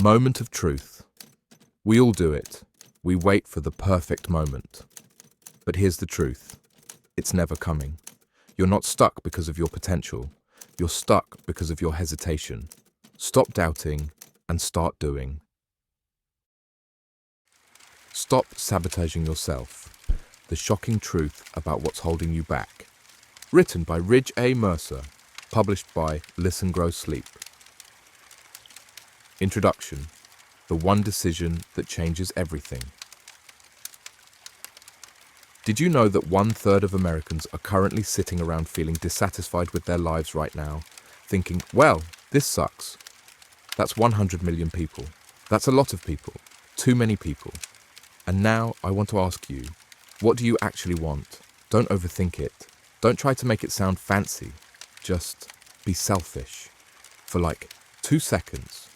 Moment of truth. We all do it. We wait for the perfect moment. But here's the truth. It's never coming. You're not stuck because of your potential. You're stuck because of your hesitation. Stop doubting and start doing. Stop sabotaging yourself. The shocking truth about what's holding you back. Written by Ridge A. Mercer. Published by Listen Grow Sleep. Introduction. The one decision that changes everything. Did you know that 1/3 of Americans are currently sitting around feeling dissatisfied with their lives right now, thinking, well, this sucks? That's 100 million people. That's a lot of people. Too many people. And now I want to ask you, what do you actually want? Don't overthink it. Don't try to make it sound fancy. Just be selfish for like 2 seconds.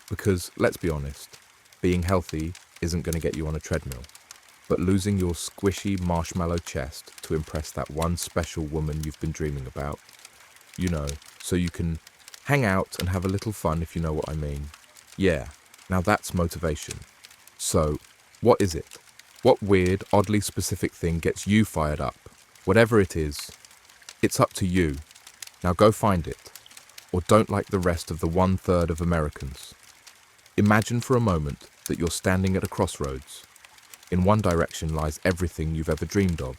Because, let's be honest, being healthy isn't going to get you on a treadmill. But losing your squishy marshmallow chest to impress that one special woman you've been dreaming about, so you can hang out and have a little fun, if you know what I mean. Yeah, now that's motivation. So, what is it? What weird, oddly specific thing gets you fired up? Whatever it is, it's up to you. Now go find it. Or don't like the rest of the 1/3 of Americans. Imagine for a moment that you're standing at a crossroads. In one direction lies everything you've ever dreamed of.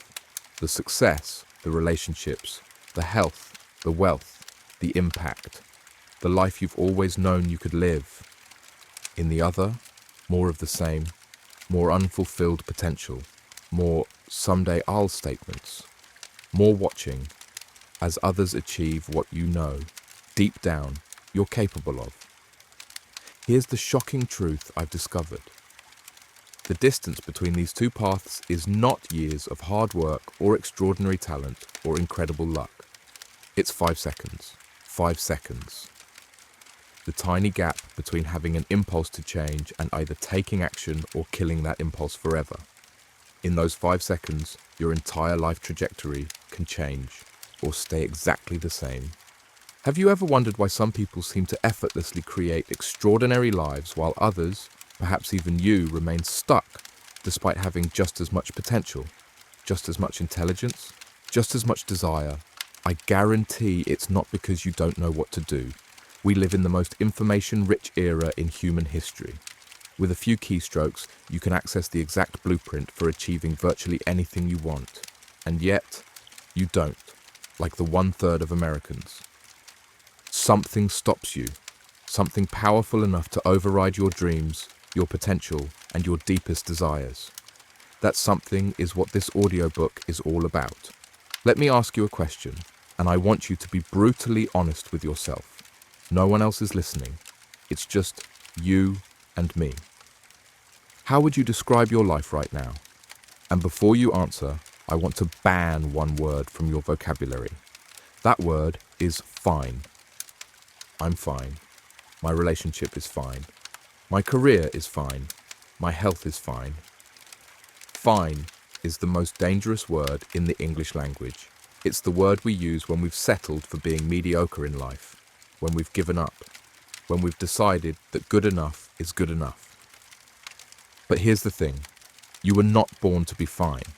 The success, the relationships, the health, the wealth, the impact, the life you've always known you could live. In the other, more of the same, more unfulfilled potential, more someday I'll statements, more watching as others achieve what you know, deep down, you're capable of. Here's the shocking truth I've discovered. The distance between these two paths is not years of hard work or extraordinary talent or incredible luck. It's 5 seconds. 5 seconds. The tiny gap between having an impulse to change and either taking action or killing that impulse forever. In those 5 seconds, your entire life trajectory can change or stay exactly the same. Have you ever wondered why some people seem to effortlessly create extraordinary lives while others, perhaps even you, remain stuck despite having just as much potential, just as much intelligence, just as much desire? I guarantee it's not because you don't know what to do. We live in the most information-rich era in human history. With a few keystrokes, you can access the exact blueprint for achieving virtually anything you want. And yet, you don't, like the 1/3 of Americans. Something stops you, something powerful enough to override your dreams, your potential, and your deepest desires. That something is what this audiobook is all about. Let me ask you a question, and I want you to be brutally honest with yourself. No one else is listening. It's just you and me. How would you describe your life right now? And before you answer, I want to ban one word from your vocabulary. That word is fine. I'm fine. My relationship is fine. My career is fine. My health is fine. Fine is the most dangerous word in the English language. It's the word we use when we've settled for being mediocre in life, when we've given up, when we've decided that good enough is good enough. But here's the thing. You were not born to be fine.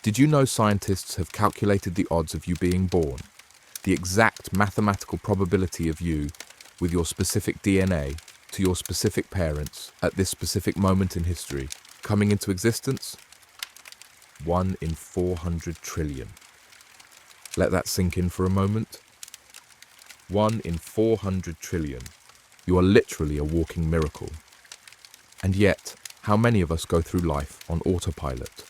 Did you know scientists have calculated the odds of you being born? The exact mathematical probability of you, with your specific DNA, to your specific parents, at this specific moment in history, coming into existence? 1 in 400 trillion. Let that sink in for a moment. 1 in 400 trillion. You are literally a walking miracle. And yet, how many of us go through life on autopilot?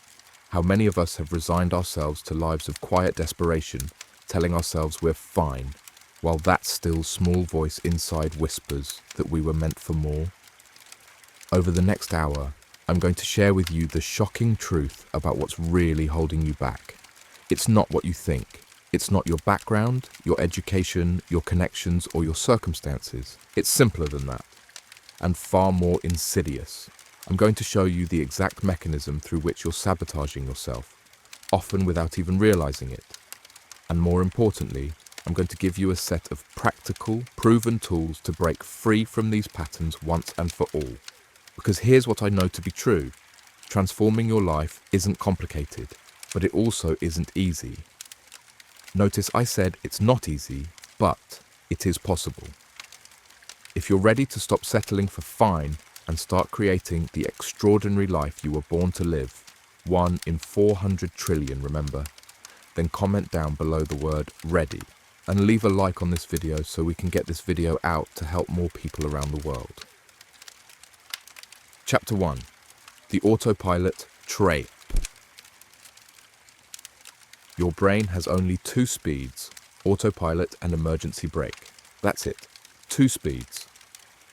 How many of us have resigned ourselves to lives of quiet desperation, telling ourselves we're fine, while that still small voice inside whispers that we were meant for more? Over the next hour, I'm going to share with you the shocking truth about what's really holding you back. It's not what you think. It's not your background, your education, your connections, or your circumstances. It's simpler than that, and far more insidious. I'm going to show you the exact mechanism through which you're sabotaging yourself, often without even realizing it. And more importantly, I'm going to give you a set of practical, proven tools to break free from these patterns once and for all. Because here's what I know to be true. Transforming your life isn't complicated, but it also isn't easy. Notice I said it's not easy, but it is possible. If you're ready to stop settling for fine and start creating the extraordinary life you were born to live, 1 in 400 trillion, remember, then comment down below the word ready and leave a like on this video so we can get this video out to help more people around the world. Chapter 1. The Autopilot Trap. Your brain has only 2 speeds, autopilot and emergency brake. That's it, 2 speeds.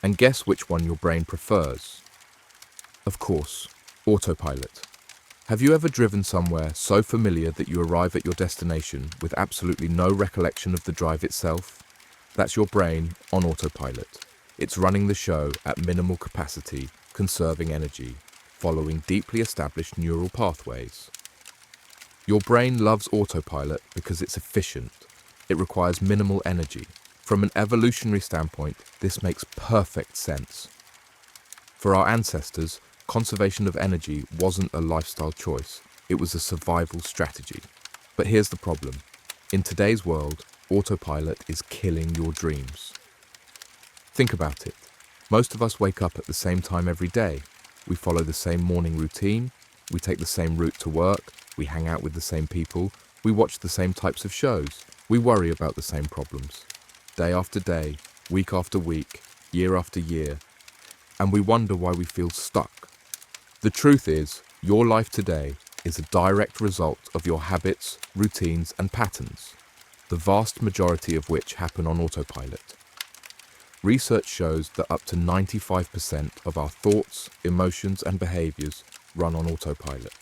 And guess which one your brain prefers? Of course, autopilot. Have you ever driven somewhere so familiar that you arrive at your destination with absolutely no recollection of the drive itself? That's your brain on autopilot. It's running the show at minimal capacity, conserving energy, following deeply established neural pathways. Your brain loves autopilot because it's efficient. It requires minimal energy. From an evolutionary standpoint, this makes perfect sense. For our ancestors, conservation of energy wasn't a lifestyle choice, it was a survival strategy. But here's the problem. In today's world, autopilot is killing your dreams. Think about it. Most of us wake up at the same time every day. We follow the same morning routine, we take the same route to work, we hang out with the same people, we watch the same types of shows, we worry about the same problems. Day after day, week after week, year after year, and we wonder why we feel stuck. The truth is, your life today is a direct result of your habits, routines, and patterns, the vast majority of which happen on autopilot. Research shows that up to 95% of our thoughts, emotions, and behaviors run on autopilot.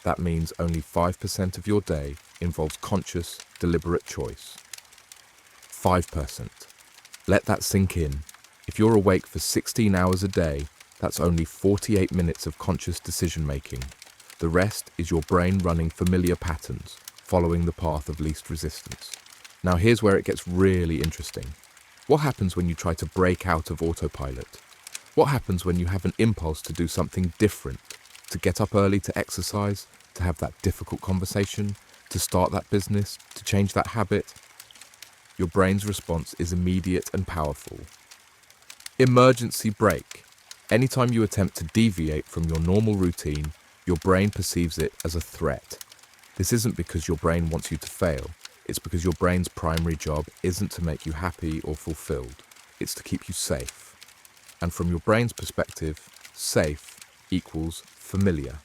That means only 5% of your day involves conscious, deliberate choice. 5%. Let that sink in. If you're awake for 16 hours a day, that's only 48 minutes of conscious decision-making. The rest is your brain running familiar patterns, following the path of least resistance. Now here's where it gets really interesting. What happens when you try to break out of autopilot? What happens when you have an impulse to do something different? To get up early to exercise, to have that difficult conversation, to start that business, to change that habit? Your brain's response is immediate and powerful. Emergency brake. Anytime you attempt to deviate from your normal routine, your brain perceives it as a threat. This isn't because your brain wants you to fail. It's because your brain's primary job isn't to make you happy or fulfilled. It's to keep you safe. And from your brain's perspective, safe equals familiar.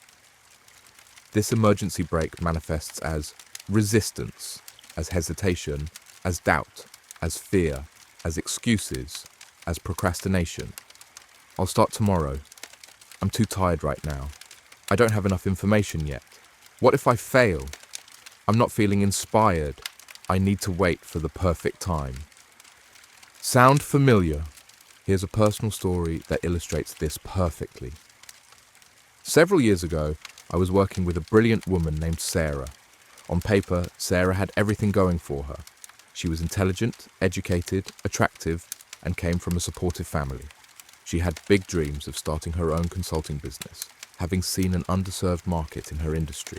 This emergency brake manifests as resistance, as hesitation, as doubt, as fear, as excuses, as procrastination. I'll start tomorrow. I'm too tired right now. I don't have enough information yet. What if I fail? I'm not feeling inspired. I need to wait for the perfect time. Sound familiar? Here's a personal story that illustrates this perfectly. Several years ago, I was working with a brilliant woman named Sarah. On paper, Sarah had everything going for her. She was intelligent, educated, attractive, and came from a supportive family. She had big dreams of starting her own consulting business, having seen an underserved market in her industry.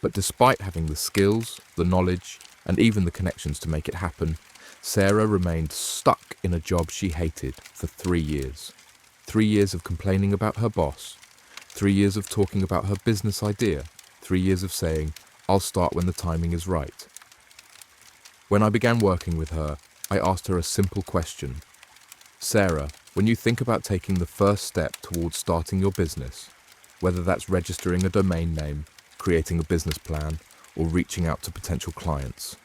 But despite having the skills, the knowledge, and even the connections to make it happen, Sarah remained stuck in a job she hated for 3 years. 3 years of complaining about her boss, 3 years of talking about her business idea, 3 years of saying, "I'll start when the timing is right." When I began working with her, I asked her a simple question. Sarah, when you think about taking the first step towards starting your business, whether that's registering a domain name, creating a business plan, or reaching out to potential clients,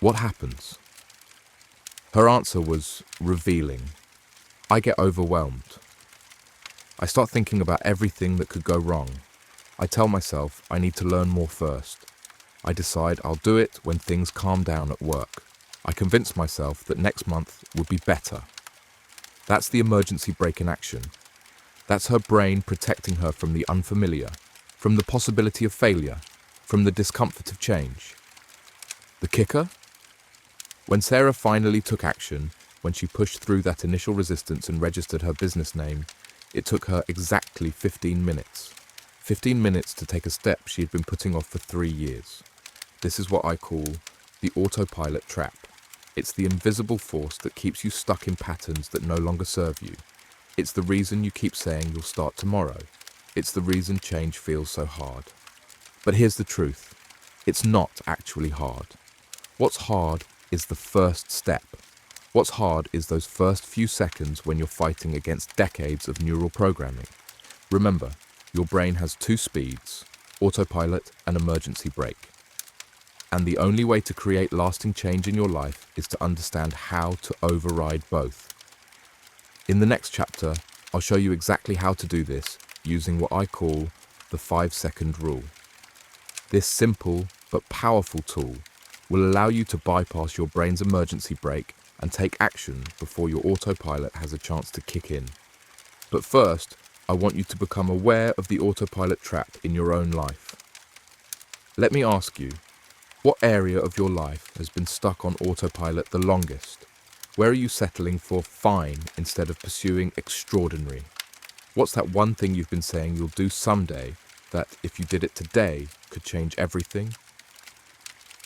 what happens? Her answer was revealing. I get overwhelmed. I start thinking about everything that could go wrong. I tell myself I need to learn more first. I decide I'll do it when things calm down at work. I convince myself that next month would be better. That's the emergency brake in action. That's her brain protecting her from the unfamiliar, from the possibility of failure, from the discomfort of change. The kicker? When Sarah finally took action, when she pushed through that initial resistance and registered her business name, it took her exactly 15 minutes. 15 minutes to take a step she had been putting off for 3 years. This is what I call the autopilot trap. It's the invisible force that keeps you stuck in patterns that no longer serve you. It's the reason you keep saying you'll start tomorrow. It's the reason change feels so hard. But here's the truth. It's not actually hard. What's hard is the first step. What's hard is those first few seconds when you're fighting against decades of neural programming. Remember, your brain has 2 speeds, autopilot and emergency brake. And the only way to create lasting change in your life is to understand how to override both. In the next chapter, I'll show you exactly how to do this using what I call the 5-second rule. This simple but powerful tool will allow you to bypass your brain's emergency brake and take action before your autopilot has a chance to kick in. But first, I want you to become aware of the autopilot trap in your own life. Let me ask you, what area of your life has been stuck on autopilot the longest? Where are you settling for fine instead of pursuing extraordinary? What's that one thing you've been saying you'll do someday that, if you did it today, could change everything?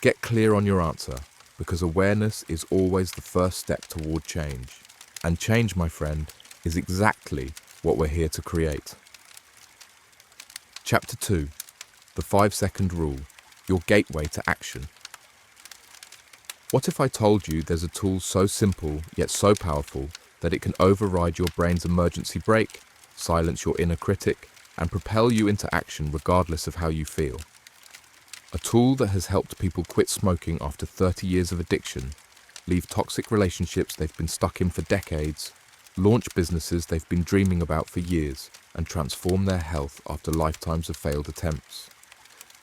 Get clear on your answer, because awareness is always the first step toward change. And change, my friend, is exactly what we're here to create. Chapter 2, the 5-second rule, your gateway to action. What if I told you there's a tool so simple yet so powerful that it can override your brain's emergency brake, silence your inner critic, and propel you into action regardless of how you feel? A tool that has helped people quit smoking after 30 years of addiction, leave toxic relationships they've been stuck in for decades, launch businesses they've been dreaming about for years, and transform their health after lifetimes of failed attempts.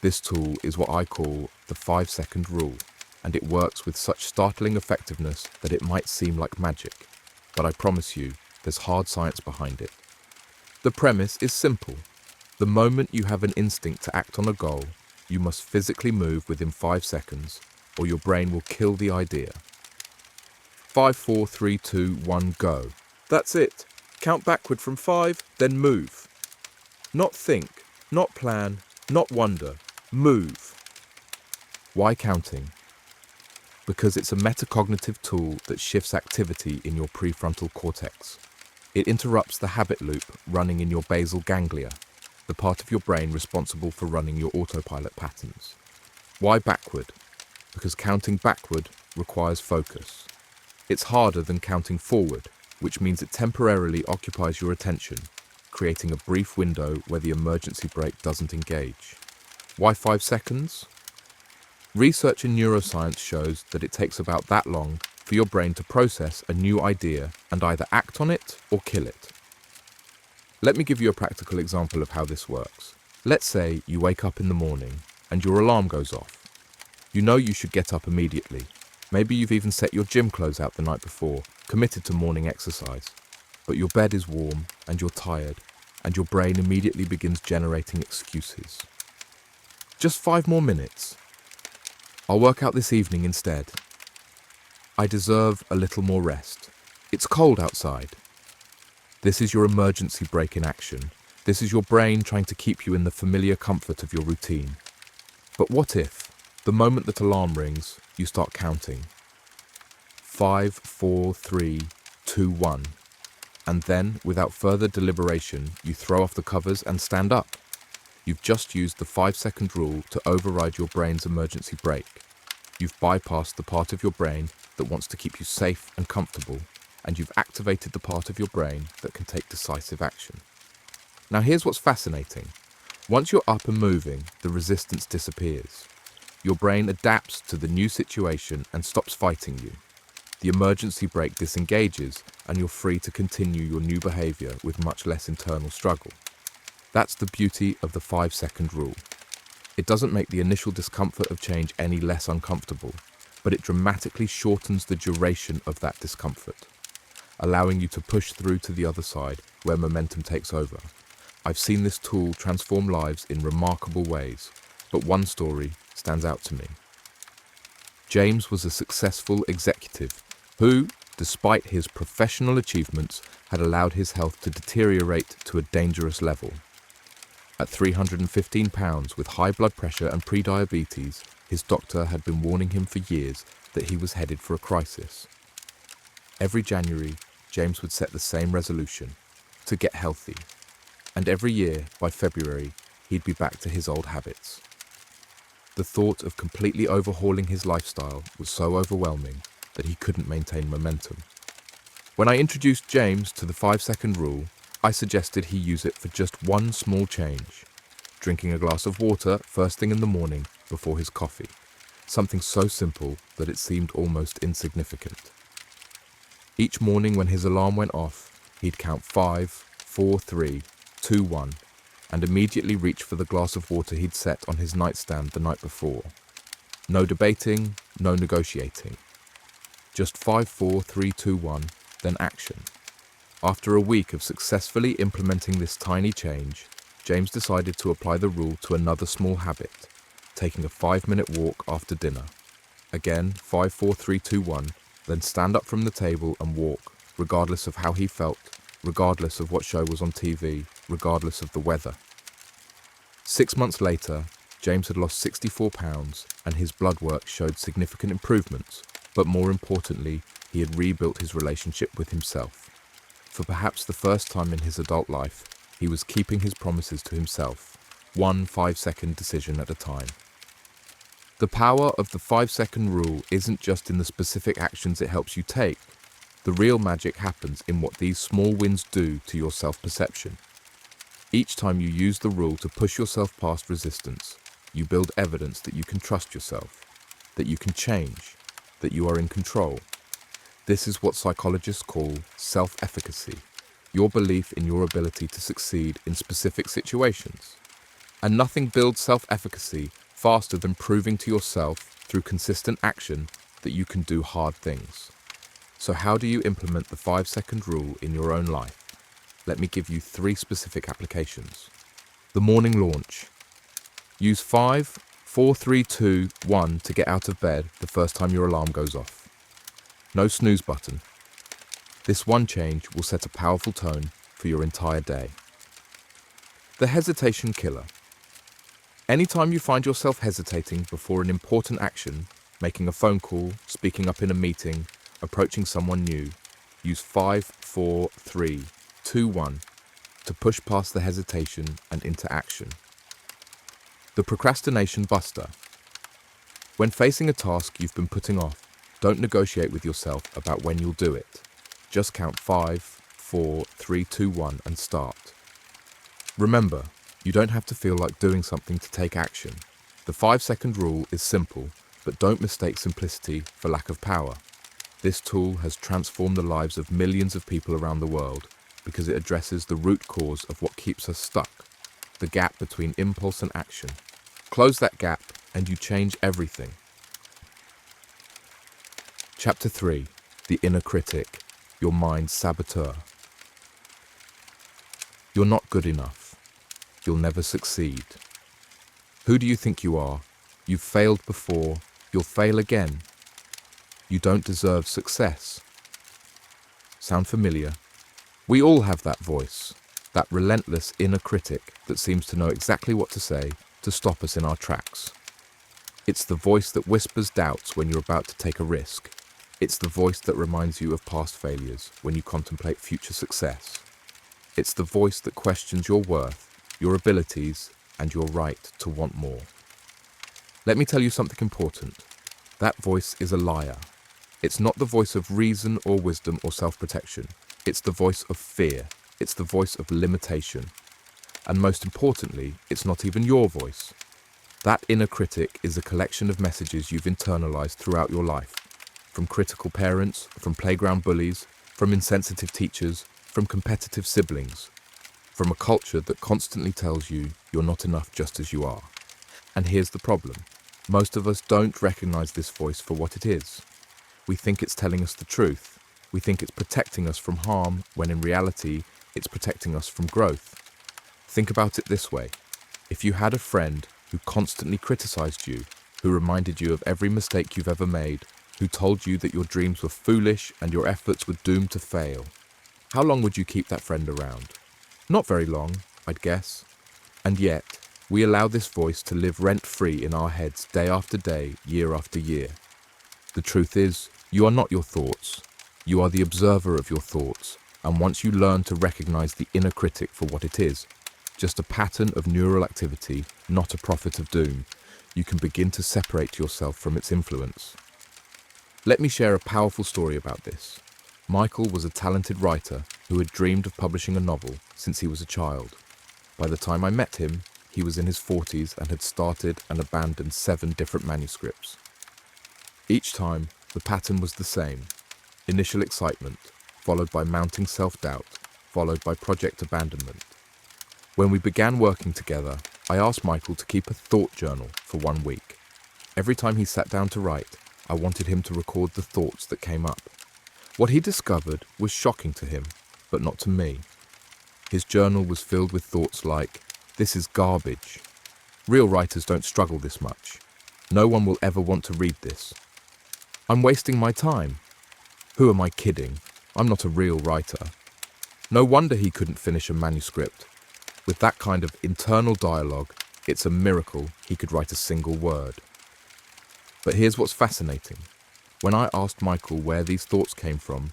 This tool is what I call the 5-second rule, and it works with such startling effectiveness that it might seem like magic. But I promise you, there's hard science behind it. The premise is simple. The moment you have an instinct to act on a goal, you must physically move within 5 seconds, or your brain will kill the idea. 5, 4, 3, 2, 1, go. That's it. Count backward from 5, then move. Not think, not plan, not wonder. Move. Why counting? Because it's a metacognitive tool that shifts activity in your prefrontal cortex. It interrupts the habit loop running in your basal ganglia, the part of your brain responsible for running your autopilot patterns. Why backward? Because counting backward requires focus. It's harder than counting forward, which means it temporarily occupies your attention, creating a brief window where the emergency brake doesn't engage. Why 5 seconds? Research in neuroscience shows that it takes about that long for your brain to process a new idea and either act on it or kill it. Let me give you a practical example of how this works. Let's say you wake up in the morning and your alarm goes off. You know you should get up immediately. Maybe you've even set your gym clothes out the night before, committed to morning exercise. But your bed is warm and you're tired, and your brain immediately begins generating excuses. Just 5 more minutes. I'll work out this evening instead. I deserve a little more rest. It's cold outside. This is your emergency brake in action. This is your brain trying to keep you in the familiar comfort of your routine. But what if, the moment that alarm rings, you start counting? 5, 4, 3, 2, 1. And then, without further deliberation, you throw off the covers and stand up. You've just used the 5-second rule to override your brain's emergency brake. You've bypassed the part of your brain that wants to keep you safe and comfortable, and you've activated the part of your brain that can take decisive action. Now here's what's fascinating. Once you're up and moving, the resistance disappears. Your brain adapts to the new situation and stops fighting you. The emergency brake disengages, and you're free to continue your new behavior with much less internal struggle. That's the beauty of the 5-second rule. It doesn't make the initial discomfort of change any less uncomfortable, but it dramatically shortens the duration of that discomfort, allowing you to push through to the other side where momentum takes over. I've seen this tool transform lives in remarkable ways, but one story stands out to me. James was a successful executive who, despite his professional achievements, had allowed his health to deteriorate to a dangerous level. At 315 pounds with high blood pressure and pre-diabetes, his doctor had been warning him for years that he was headed for a crisis. Every January, James would set the same resolution, to get healthy. And every year, by February, he'd be back to his old habits. The thought of completely overhauling his lifestyle was so overwhelming that he couldn't maintain momentum. When I introduced James to the 5-second rule, I suggested he use it for just one small change: drinking a glass of water first thing in the morning before his coffee. Something so simple that it seemed almost insignificant. Each morning when his alarm went off, he'd count 5, 4, 3, 2, 1, and immediately reach for the glass of water he'd set on his nightstand the night before. No debating, no negotiating. Just 5, 4, 3, 2, 1, then action. After a week of successfully implementing this tiny change, James decided to apply the rule to another small habit, taking a 5-minute walk after dinner. Again, 5, 4, 3, 2, 1, then stand up from the table and walk, regardless of how he felt, regardless of what show was on TV, regardless of the weather. 6 months later, James had lost 64 pounds and his blood work showed significant improvements, but more importantly, he had rebuilt his relationship with himself. For perhaps the first time in his adult life, he was keeping his promises to himself, one 5-second decision at a time. The power of the 5-second rule isn't just in the specific actions it helps you take. The real magic happens in what these small wins do to your self-perception. Each time you use the rule to push yourself past resistance, you build evidence that you can trust yourself, that you can change, that you are in control. This is what psychologists call self-efficacy, your belief in your ability to succeed in specific situations. And nothing builds self-efficacy faster than proving to yourself through consistent action that you can do hard things. So how do you implement the 5-second rule in your own life? Let me give you 3 specific applications. The morning launch. Use 5, 4, 3, 2, 1 to get out of bed the first time your alarm goes off. No snooze button. This one change will set a powerful tone for your entire day. The hesitation killer. Anytime you find yourself hesitating before an important action, making a phone call, speaking up in a meeting, approaching someone new, use 5, 4, 3, 2, 1 to push past the hesitation and into action. The procrastination buster. When facing a task you've been putting off, don't negotiate with yourself about when you'll do it. Just count 5, 4, 3, 2, 1 and start. Remember, you don't have to feel like doing something to take action. The 5-second rule is simple, but don't mistake simplicity for lack of power. This tool has transformed the lives of millions of people around the world because it addresses the root cause of what keeps us stuck, the gap between impulse and action. Close that gap and you change everything. Chapter 3. The Inner Critic, Your Mind's Saboteur. You're not good enough. You'll never succeed. Who do you think you are? You've failed before. You'll fail again. You don't deserve success. Sound familiar? We all have that voice, that relentless inner critic that seems to know exactly what to say to stop us in our tracks. It's the voice that whispers doubts when you're about to take a risk. It's the voice that reminds you of past failures when you contemplate future success. It's the voice that questions your worth, your abilities, and your right to want more. Let me tell you something important. That voice is a liar. It's not the voice of reason or wisdom or self-protection. It's the voice of fear. It's the voice of limitation. And most importantly, it's not even your voice. That inner critic is a collection of messages you've internalized throughout your life. From critical parents, from playground bullies, from insensitive teachers, from competitive siblings, from a culture that constantly tells you you're not enough just as you are. And here's the problem. Most of us don't recognize this voice for what it is. We think it's telling us the truth. We think it's protecting us from harm, when in reality, it's protecting us from growth. Think about it this way. If you had a friend who constantly criticized you, who reminded you of every mistake you've ever made, who told you that your dreams were foolish and your efforts were doomed to fail. How long would you keep that friend around? Not very long, I'd guess. And yet, we allow this voice to live rent-free in our heads day after day, year after year. The truth is, you are not your thoughts. You are the observer of your thoughts, and once you learn to recognize the inner critic for what it is, just a pattern of neural activity, not a prophet of doom, you can begin to separate yourself from its influence. Let me share a powerful story about this. Michael was a talented writer who had dreamed of publishing a novel since he was a child. By the time I met him, he was in his 40s and had started and abandoned 7 different manuscripts. Each time, the pattern was the same. Initial excitement, followed by mounting self-doubt, followed by project abandonment. When we began working together, I asked Michael to keep a thought journal for 1 week. Every time he sat down to write, I wanted him to record the thoughts that came up. What he discovered was shocking to him, but not to me. His journal was filled with thoughts like, "This is garbage. Real writers don't struggle this much. No one will ever want to read this. I'm wasting my time. Who am I kidding? I'm not a real writer." No wonder he couldn't finish a manuscript. With that kind of internal dialogue, it's a miracle he could write a single word. But here's what's fascinating. When I asked Michael where these thoughts came from,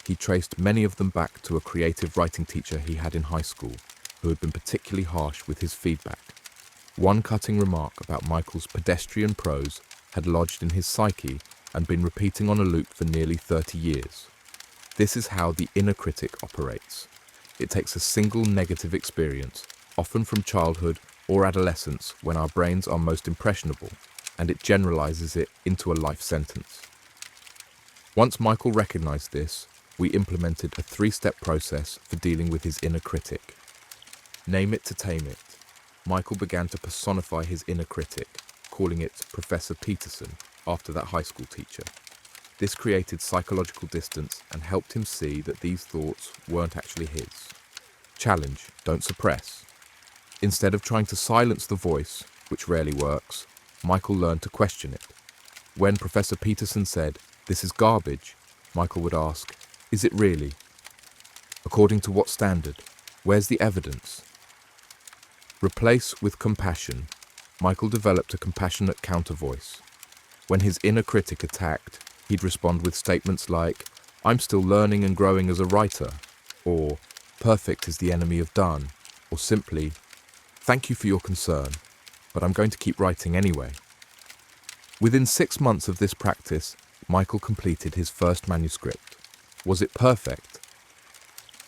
he traced many of them back to a creative writing teacher he had in high school, who had been particularly harsh with his feedback. One cutting remark about Michael's pedestrian prose had lodged in his psyche and been repeating on a loop for nearly 30 years. This is how the inner critic operates. It takes a single negative experience, often from childhood or adolescence when our brains are most impressionable, and it generalizes it into a life sentence. Once Michael recognized this, we implemented a 3-step process for dealing with his inner critic. Name it to tame it. Michael began to personify his inner critic, calling it Professor Peterson, after that high school teacher. This created psychological distance and helped him see that these thoughts weren't actually his. Challenge, don't suppress. Instead of trying to silence the voice, which rarely works, Michael learned to question it. When Professor Peterson said, "This is garbage," Michael would ask, "Is it really? According to what standard? Where's the evidence?" Replace with compassion. Michael developed a compassionate counter-voice. When his inner critic attacked, he'd respond with statements like, "I'm still learning and growing as a writer," or "Perfect is the enemy of done," or simply, "Thank you for your concern, but I'm going to keep writing anyway." Within 6 months of this practice, Michael completed his first manuscript. Was it perfect?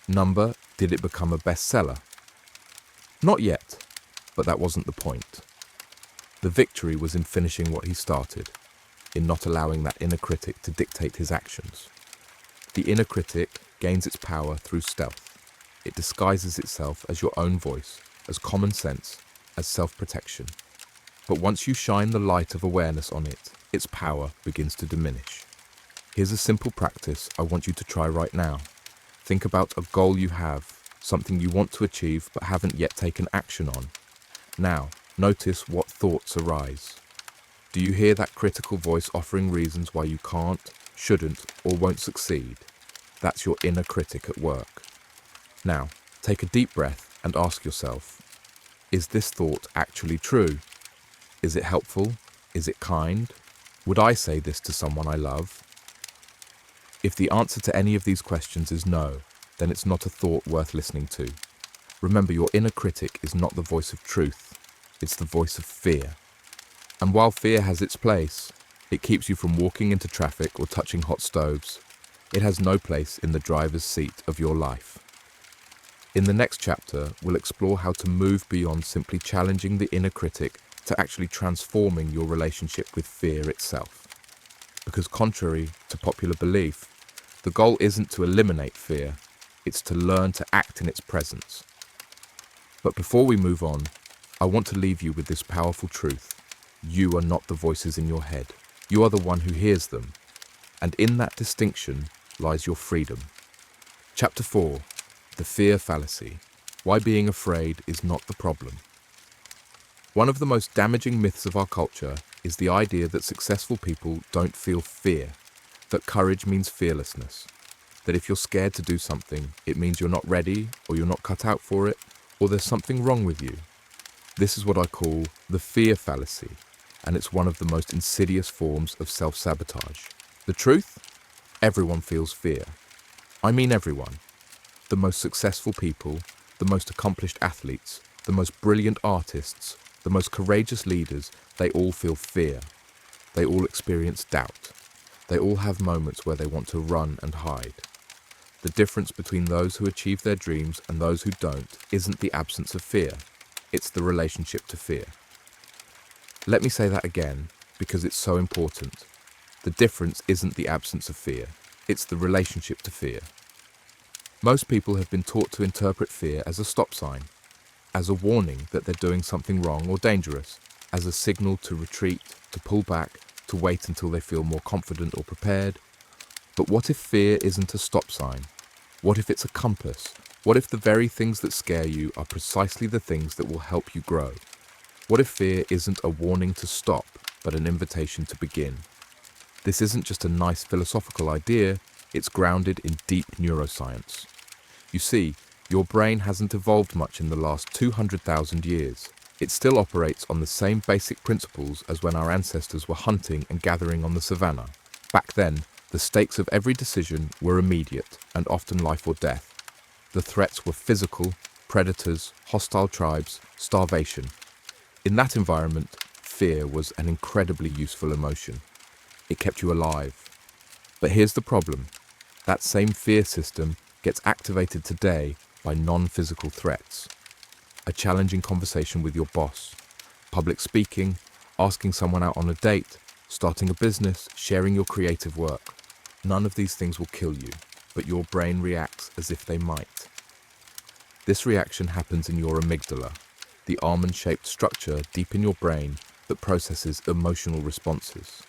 Did it become a bestseller? Not yet, but that wasn't the point. The victory was in finishing what he started, in not allowing that inner critic to dictate his actions. The inner critic gains its power through stealth. It disguises itself as your own voice, as common sense, as self-protection. But once you shine the light of awareness on it, its power begins to diminish. Here's a simple practice I want you to try right now. Think about a goal you have, something you want to achieve but haven't yet taken action on. Now, notice what thoughts arise. Do you hear that critical voice offering reasons why you can't, shouldn't, or won't succeed? That's your inner critic at work. Now, take a deep breath and ask yourself, is this thought actually true? Is it helpful? Is it kind? Would I say this to someone I love? If the answer to any of these questions is no, then it's not a thought worth listening to. Remember, your inner critic is not the voice of truth. It's the voice of fear. And while fear has its place, it keeps you from walking into traffic or touching hot stoves. It has no place in the driver's seat of your life. In the next chapter, we'll explore how to move beyond simply challenging the inner critic to actually transforming your relationship with fear itself. Because contrary to popular belief, the goal isn't to eliminate fear, it's to learn to act in its presence. But before we move on, I want to leave you with this powerful truth. You are not the voices in your head. You are the one who hears them. And in that distinction lies your freedom. Chapter 4. The Fear Fallacy. Why being afraid is not the problem. One of the most damaging myths of our culture is the idea that successful people don't feel fear, that courage means fearlessness, that if you're scared to do something, it means you're not ready, or you're not cut out for it, or there's something wrong with you. This is what I call the fear fallacy, and it's one of the most insidious forms of self-sabotage. The truth? Everyone feels fear. I mean everyone. The most successful people, the most accomplished athletes, the most brilliant artists, the most courageous leaders, they all feel fear. They all experience doubt. They all have moments where they want to run and hide. The difference between those who achieve their dreams and those who don't isn't the absence of fear, it's the relationship to fear. Let me say that again, because it's so important. The difference isn't the absence of fear, it's the relationship to fear. Most people have been taught to interpret fear as a stop sign, as a warning that they're doing something wrong or dangerous, as a signal to retreat, to pull back, to wait until they feel more confident or prepared. But what if fear isn't a stop sign? What if it's a compass? What if the very things that scare you are precisely the things that will help you grow? What if fear isn't a warning to stop, but an invitation to begin? This isn't just a nice philosophical idea, it's grounded in deep neuroscience. You see, your brain hasn't evolved much in the last 200,000 years. It still operates on the same basic principles as when our ancestors were hunting and gathering on the savannah. Back then, the stakes of every decision were immediate and often life or death. The threats were physical, predators, hostile tribes, starvation. In that environment, fear was an incredibly useful emotion. It kept you alive. But here's the problem. That same fear system gets activated today by non-physical threats. A challenging conversation with your boss, public speaking, asking someone out on a date, starting a business, sharing your creative work. None of these things will kill you, but your brain reacts as if they might. This reaction happens in your amygdala, the almond-shaped structure deep in your brain that processes emotional responses,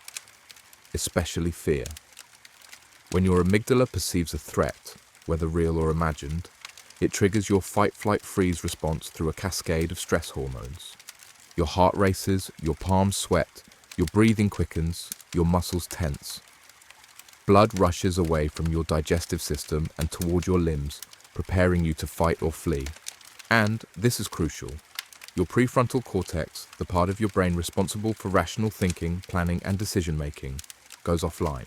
especially fear. When your amygdala perceives a threat, whether real or imagined, it triggers your fight-flight-freeze response through a cascade of stress hormones. Your heart races, your palms sweat, your breathing quickens, your muscles tense. Blood rushes away from your digestive system and toward your limbs, preparing you to fight or flee. And, this is crucial, your prefrontal cortex, the part of your brain responsible for rational thinking, planning and decision-making, goes offline.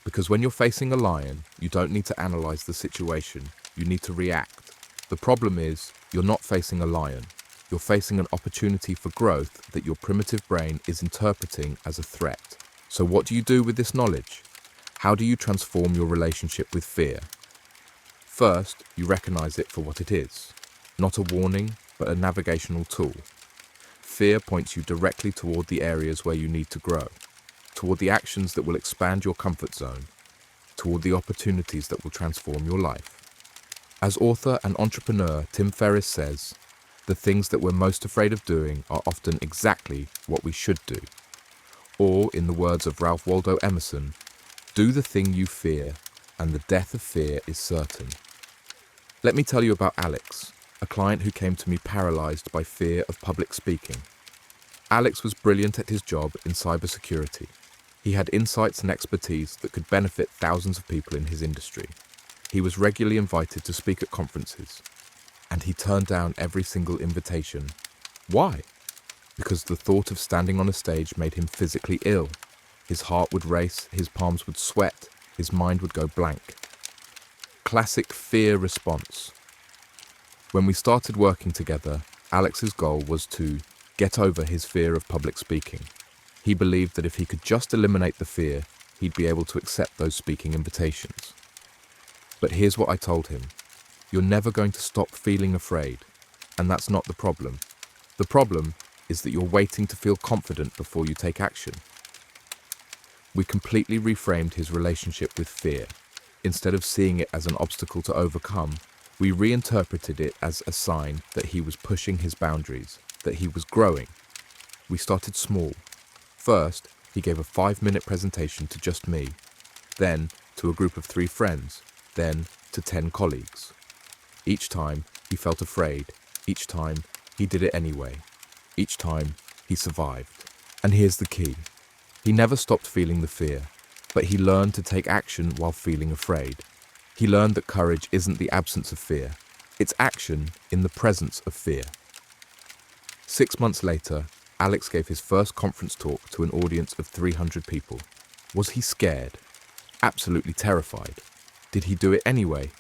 Because when you're facing a lion, you don't need to analyze the situation, you need to react. The problem is, you're not facing a lion. You're facing an opportunity for growth that your primitive brain is interpreting as a threat. So what do you do with this knowledge? How do you transform your relationship with fear? First, you recognize it for what it is. Not a warning, but a navigational tool. Fear points you directly toward the areas where you need to grow, toward the actions that will expand your comfort zone, toward the opportunities that will transform your life. As author and entrepreneur Tim Ferriss says, the things that we're most afraid of doing are often exactly what we should do. Or, in the words of Ralph Waldo Emerson, do the thing you fear, and the death of fear is certain. Let me tell you about Alex, a client who came to me paralyzed by fear of public speaking. Alex was brilliant at his job in cybersecurity. He had insights and expertise that could benefit thousands of people in his industry. He was regularly invited to speak at conferences, and he turned down every single invitation. Why? Because the thought of standing on a stage made him physically ill. His heart would race, his palms would sweat, his mind would go blank. Classic fear response. When we started working together, Alex's goal was to get over his fear of public speaking. He believed that if he could just eliminate the fear, he'd be able to accept those speaking invitations. But here's what I told him. You're never going to stop feeling afraid, and that's not the problem. The problem is that you're waiting to feel confident before you take action. We completely reframed his relationship with fear. Instead of seeing it as an obstacle to overcome, we reinterpreted it as a sign that he was pushing his boundaries, that he was growing. We started small. First, he gave a 5-minute presentation to just me, then to a group of 3 friends, then to 10 colleagues. Each time, he felt afraid. Each time, he did it anyway. Each time, he survived. And here's the key. He never stopped feeling the fear, but he learned to take action while feeling afraid. He learned that courage isn't the absence of fear, it's action in the presence of fear. 6 months later, Alex gave his first conference talk to an audience of 300 people. Was he scared? Absolutely terrified. Did he do it anyway?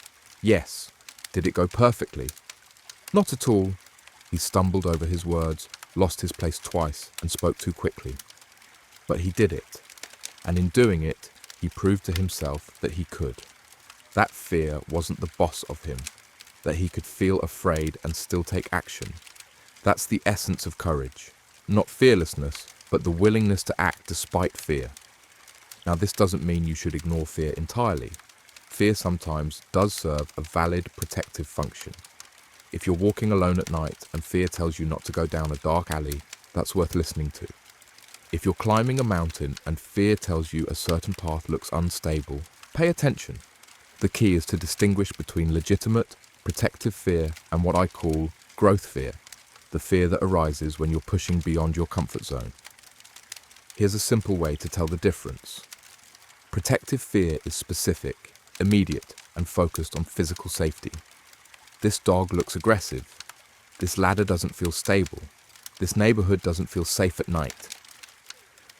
Yes. Did it go perfectly? Not at all. He stumbled over his words, lost his place twice, and spoke too quickly. But he did it. And in doing it, he proved to himself that he could. That fear wasn't the boss of him, that he could feel afraid and still take action. That's the essence of courage. Not fearlessness, but the willingness to act despite fear. Now, this doesn't mean you should ignore fear entirely. Fear sometimes does serve a valid protective function. If you're walking alone at night and fear tells you not to go down a dark alley, that's worth listening to. If you're climbing a mountain and fear tells you a certain path looks unstable, pay attention. The key is to distinguish between legitimate, protective fear and what I call growth fear, the fear that arises when you're pushing beyond your comfort zone. Here's a simple way to tell the difference. Protective fear is specific, immediate, and focused on physical safety. This dog looks aggressive. This ladder doesn't feel stable. This neighborhood doesn't feel safe at night.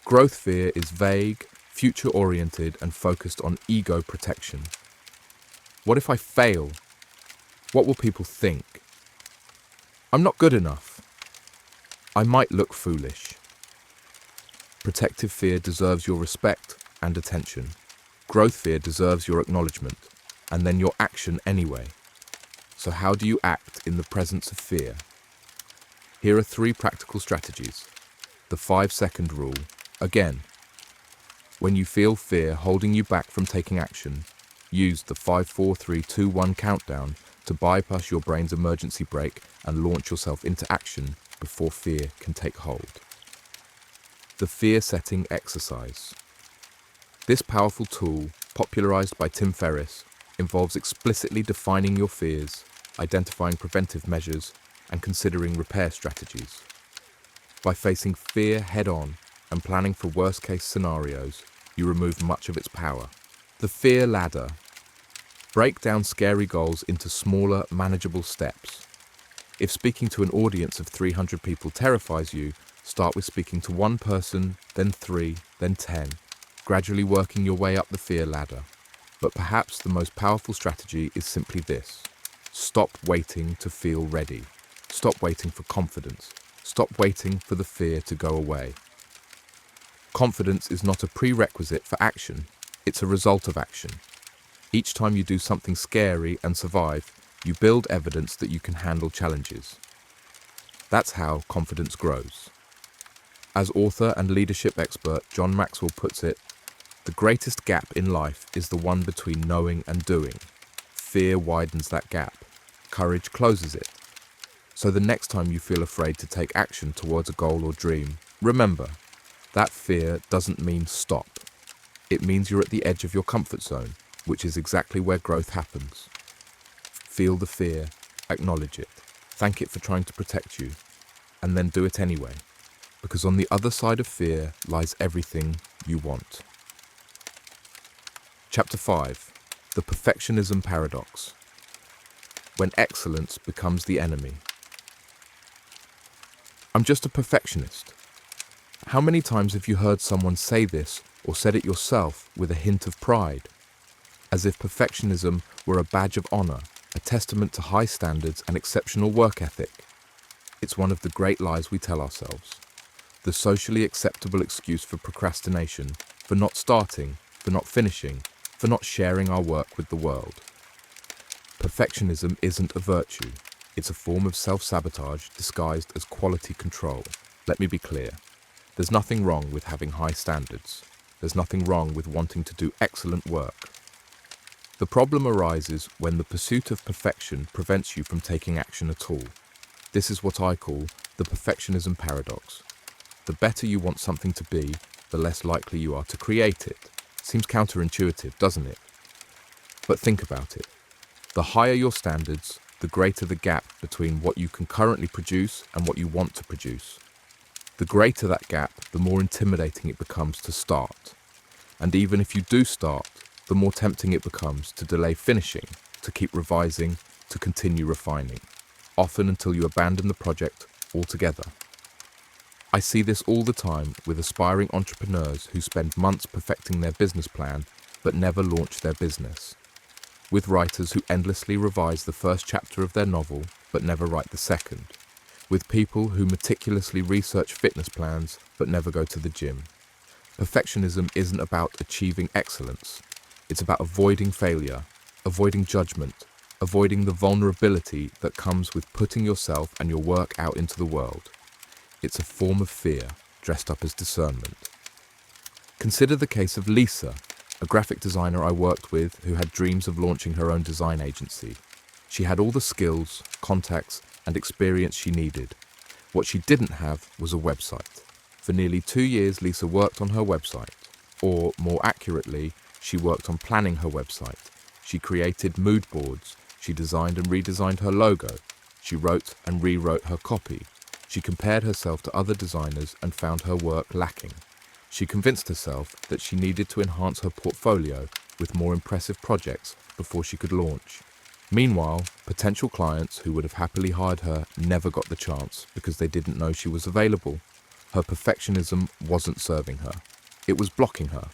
Growth fear is vague, future-oriented, and focused on ego protection. What if I fail? What will people think? I'm not good enough. I might look foolish. Protective fear deserves your respect and attention. Growth fear deserves your acknowledgement, and then your action anyway. So how do you act in the presence of fear? Here are 3 practical strategies. The 5-second rule. Again, when you feel fear holding you back from taking action, use the 5, 4, 3, 2, 1 countdown to bypass your brain's emergency brake and launch yourself into action before fear can take hold. The fear-setting exercise. This powerful tool, popularized by Tim Ferriss, involves explicitly defining your fears, identifying preventive measures, and considering repair strategies. By facing fear head-on and planning for worst-case scenarios, you remove much of its power. The fear ladder. Break down scary goals into smaller, manageable steps. If speaking to an audience of 300 people terrifies you, start with speaking to 1 person, then 3, then 10, gradually working your way up the fear ladder. But perhaps the most powerful strategy is simply this. Stop waiting to feel ready. Stop waiting for confidence. Stop waiting for the fear to go away. Confidence is not a prerequisite for action, it's a result of action. Each time you do something scary and survive, you build evidence that you can handle challenges. That's how confidence grows. As author and leadership expert John Maxwell puts it, the greatest gap in life is the one between knowing and doing. Fear widens that gap. Courage closes it. So the next time you feel afraid to take action towards a goal or dream, remember, that fear doesn't mean stop. It means you're at the edge of your comfort zone, which is exactly where growth happens. Feel the fear, acknowledge it, thank it for trying to protect you, and then do it anyway, because on the other side of fear lies everything you want. Chapter 5. The Perfectionism Paradox. When excellence becomes the enemy. I'm just a perfectionist. How many times have you heard someone say this or said it yourself with a hint of pride? As if perfectionism were a badge of honor, a testament to high standards and exceptional work ethic. It's one of the great lies we tell ourselves. The socially acceptable excuse for procrastination, for not starting, for not finishing, for not sharing our work with the world. Perfectionism isn't a virtue. It's a form of self-sabotage disguised as quality control. Let me be clear. There's nothing wrong with having high standards. There's nothing wrong with wanting to do excellent work. The problem arises when the pursuit of perfection prevents you from taking action at all. This is what I call the perfectionism paradox. The better you want something to be, the less likely you are to create it. Seems counterintuitive, doesn't it? But think about it. The higher your standards, the greater the gap between what you can currently produce and what you want to produce. The greater that gap, the more intimidating it becomes to start. And even if you do start, the more tempting it becomes to delay finishing, to keep revising, to continue refining, often until you abandon the project altogether. I see this all the time with aspiring entrepreneurs who spend months perfecting their business plan but never launch their business. With writers who endlessly revise the first chapter of their novel but never write the second. With people who meticulously research fitness plans but never go to the gym. Perfectionism isn't about achieving excellence. It's about avoiding failure, avoiding judgment, avoiding the vulnerability that comes with putting yourself and your work out into the world. It's a form of fear dressed up as discernment. Consider the case of Lisa, a graphic designer I worked with who had dreams of launching her own design agency. She had all the skills, contacts, and experience she needed. What she didn't have was a website. For nearly 2 years, Lisa worked on her website, or more accurately, she worked on planning her website. She created mood boards. She designed and redesigned her logo. She wrote and rewrote her copy. She compared herself to other designers and found her work lacking. She convinced herself that she needed to enhance her portfolio with more impressive projects before she could launch. Meanwhile, potential clients who would have happily hired her never got the chance because they didn't know she was available. Her perfectionism wasn't serving her. It was blocking her.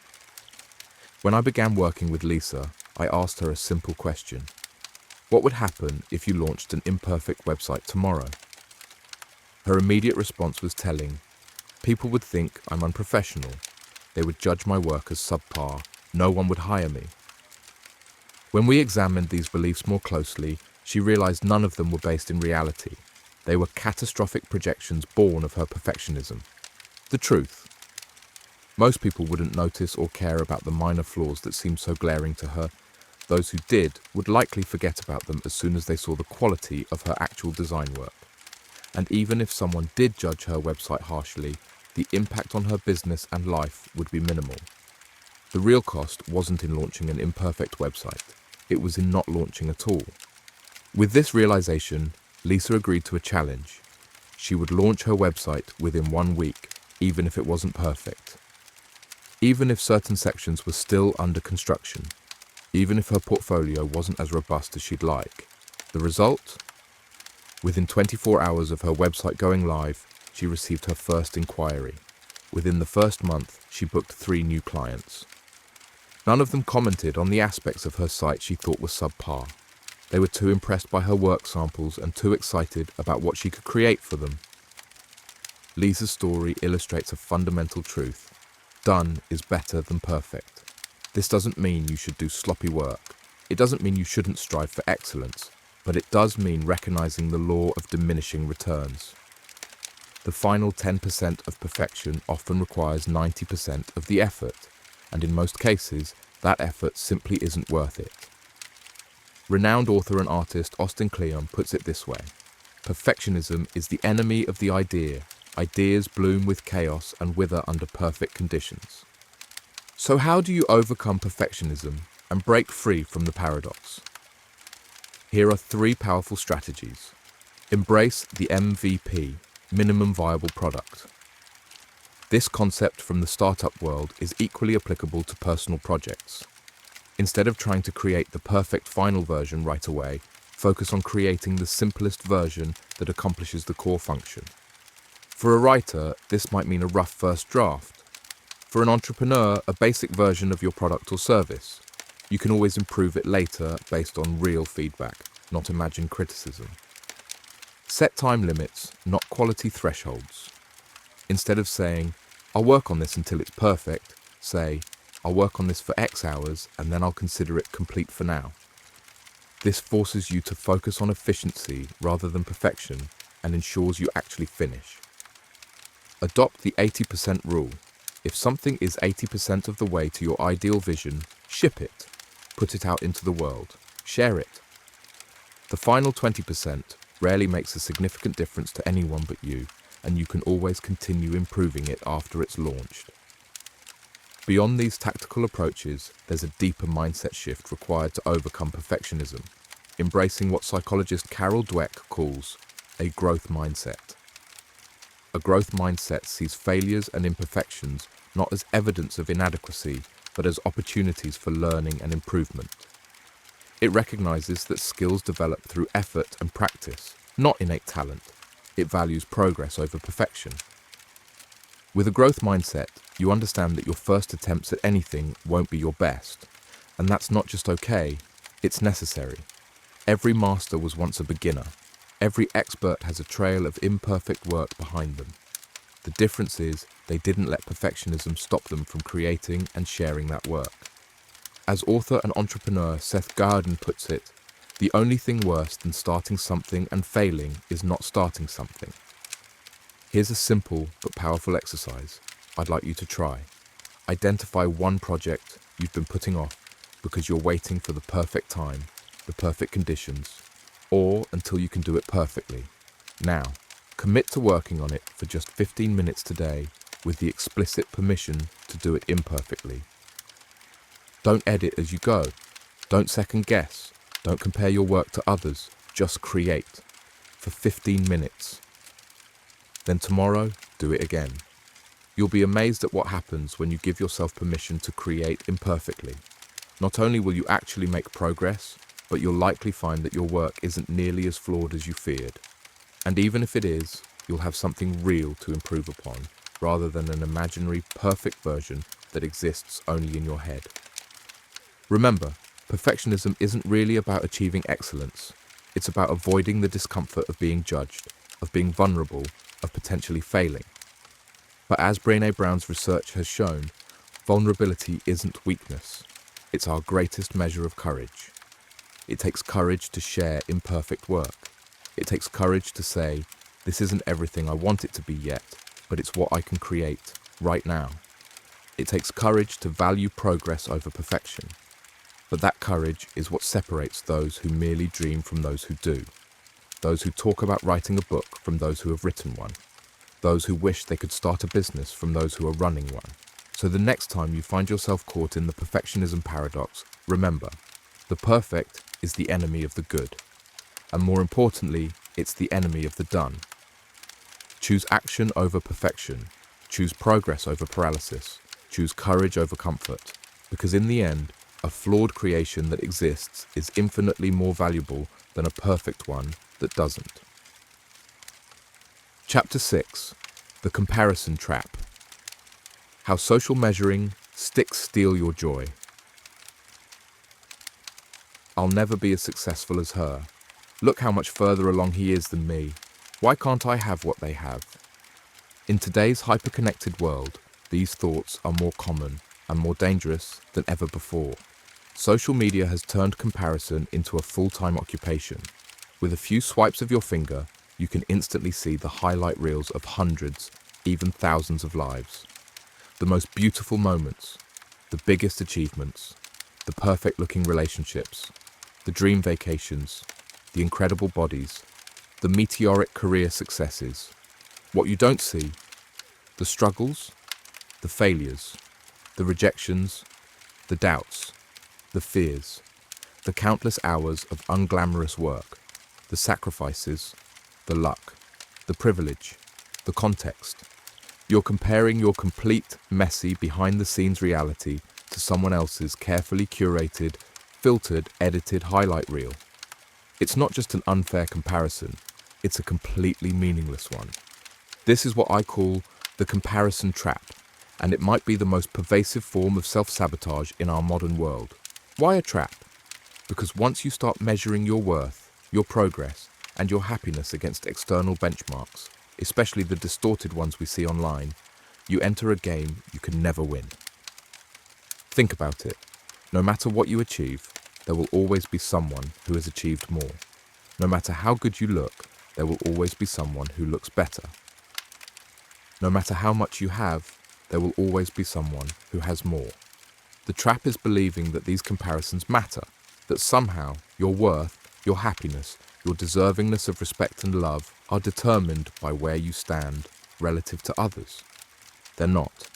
When I began working with Lisa, I asked her a simple question. What would happen if you launched an imperfect website tomorrow? Her immediate response was telling. People would think I'm unprofessional. They would judge my work as subpar. No one would hire me. When we examined these beliefs more closely, she realized none of them were based in reality. They were catastrophic projections born of her perfectionism. The truth. Most people wouldn't notice or care about the minor flaws that seemed so glaring to her. Those who did would likely forget about them as soon as they saw the quality of her actual design work. And even if someone did judge her website harshly, the impact on her business and life would be minimal. The real cost wasn't in launching an imperfect website. It was in not launching at all. With this realization, Lisa agreed to a challenge. She would launch her website within 1 week, even if it wasn't perfect. Even if certain sections were still under construction. Even if her portfolio wasn't as robust as she'd like. The result? Within 24 hours of her website going live, she received her first inquiry. Within the first month, she booked 3 new clients. None of them commented on the aspects of her site she thought were subpar. They were too impressed by her work samples and too excited about what she could create for them. Lisa's story illustrates a fundamental truth. Done is better than perfect. This doesn't mean you should do sloppy work. It doesn't mean you shouldn't strive for excellence, but it does mean recognizing the law of diminishing returns. The final 10% of perfection often requires 90% of the effort, and in most cases, that effort simply isn't worth it. Renowned author and artist Austin Kleon puts it this way: perfectionism is the enemy of the idea. Ideas bloom with chaos and wither under perfect conditions. So how do you overcome perfectionism and break free from the paradox? Here are 3 powerful strategies. Embrace the MVP, minimum viable product. This concept from the startup world is equally applicable to personal projects. Instead of trying to create the perfect final version right away, focus on creating the simplest version that accomplishes the core function. For a writer, this might mean a rough first draft. For an entrepreneur, a basic version of your product or service. You can always improve it later based on real feedback, not imagined criticism. Set time limits, not quality thresholds. Instead of saying, I'll work on this until it's perfect, say, I'll work on this for X hours and then I'll consider it complete for now. This forces you to focus on efficiency rather than perfection and ensures you actually finish. Adopt the 80% rule. If something is 80% of the way to your ideal vision, ship it. Put it out into the world. Share it. The final 20% rarely makes a significant difference to anyone but you, and you can always continue improving it after it's launched. Beyond these tactical approaches, there's a deeper mindset shift required to overcome perfectionism, embracing what psychologist Carol Dweck calls a growth mindset. a growth mindset sees failures and imperfections not as evidence of inadequacy, but as opportunities for learning and improvement. It recognizes that skills develop through effort and practice, not innate talent. It values progress over perfection. With a growth mindset, you understand that your first attempts at anything won't be your best. And that's not just okay, it's necessary. Every master was once a beginner. Every expert has a trail of imperfect work behind them. The difference is they didn't let perfectionism stop them from creating and sharing that work. As author and entrepreneur Seth Godin puts it, the only thing worse than starting something and failing is not starting something. Here's a simple but powerful exercise I'd like you to try. Identify one project you've been putting off because you're waiting for the perfect time, the perfect conditions, or until you can do it perfectly. Now, commit to working on it for just 15 minutes today with the explicit permission to do it imperfectly. Don't edit as you go. Don't second guess. Don't compare your work to others. Just create for 15 minutes. Then tomorrow, do it again. You'll be amazed at what happens when you give yourself permission to create imperfectly. Not only will you actually make progress, but you'll likely find that your work isn't nearly as flawed as you feared. And even if it is, you'll have something real to improve upon, rather than an imaginary perfect version that exists only in your head. Remember, perfectionism isn't really about achieving excellence. It's about avoiding the discomfort of being judged, of being vulnerable, of potentially failing. But as Brené Brown's research has shown, vulnerability isn't weakness. It's our greatest measure of courage. It takes courage to share imperfect work. It takes courage to say, this isn't everything I want it to be yet, but it's what I can create right now. It takes courage to value progress over perfection. But that courage is what separates those who merely dream from those who do. Those who talk about writing a book from those who have written one. Those who wish they could start a business from those who are running one. So the next time you find yourself caught in the perfectionism paradox, remember, the perfect is the enemy of the good. And more importantly, it's the enemy of the done. Choose action over perfection. Choose progress over paralysis. Choose courage over comfort. Because in the end, a flawed creation that exists is infinitely more valuable than a perfect one that doesn't. Chapter 6. The Comparison Trap. How social measuring sticks steal your joy. I'll never be as successful as her. Look how much further along he is than me. Why can't I have what they have? In today's hyper-connected world, these thoughts are more common and more dangerous than ever before. Social media has turned comparison into a full-time occupation. With a few swipes of your finger, you can instantly see the highlight reels of hundreds, even thousands of lives. The most beautiful moments, the biggest achievements, the perfect-looking relationships, the dream vacations, the incredible bodies, the meteoric career successes. What you don't see, the struggles, the failures, the rejections, the doubts, the fears, the countless hours of unglamorous work, the sacrifices, the luck, the privilege, the context. You're comparing your complete, messy, behind-the-scenes reality to someone else's carefully curated, filtered, edited highlight reel. It's not just an unfair comparison, it's a completely meaningless one. This is what I call the comparison trap, and it might be the most pervasive form of self-sabotage in our modern world. Why a trap? Because once you start measuring your worth, your progress, and your happiness against external benchmarks, especially the distorted ones we see online, you enter a game you can never win. Think about it. No matter what you achieve, there will always be someone who has achieved more. No matter how good you look, there will always be someone who looks better. No matter how much you have, there will always be someone who has more. The trap is believing that these comparisons matter, that somehow your worth, your happiness, your deservingness of respect and love are determined by where you stand relative to others. They're not.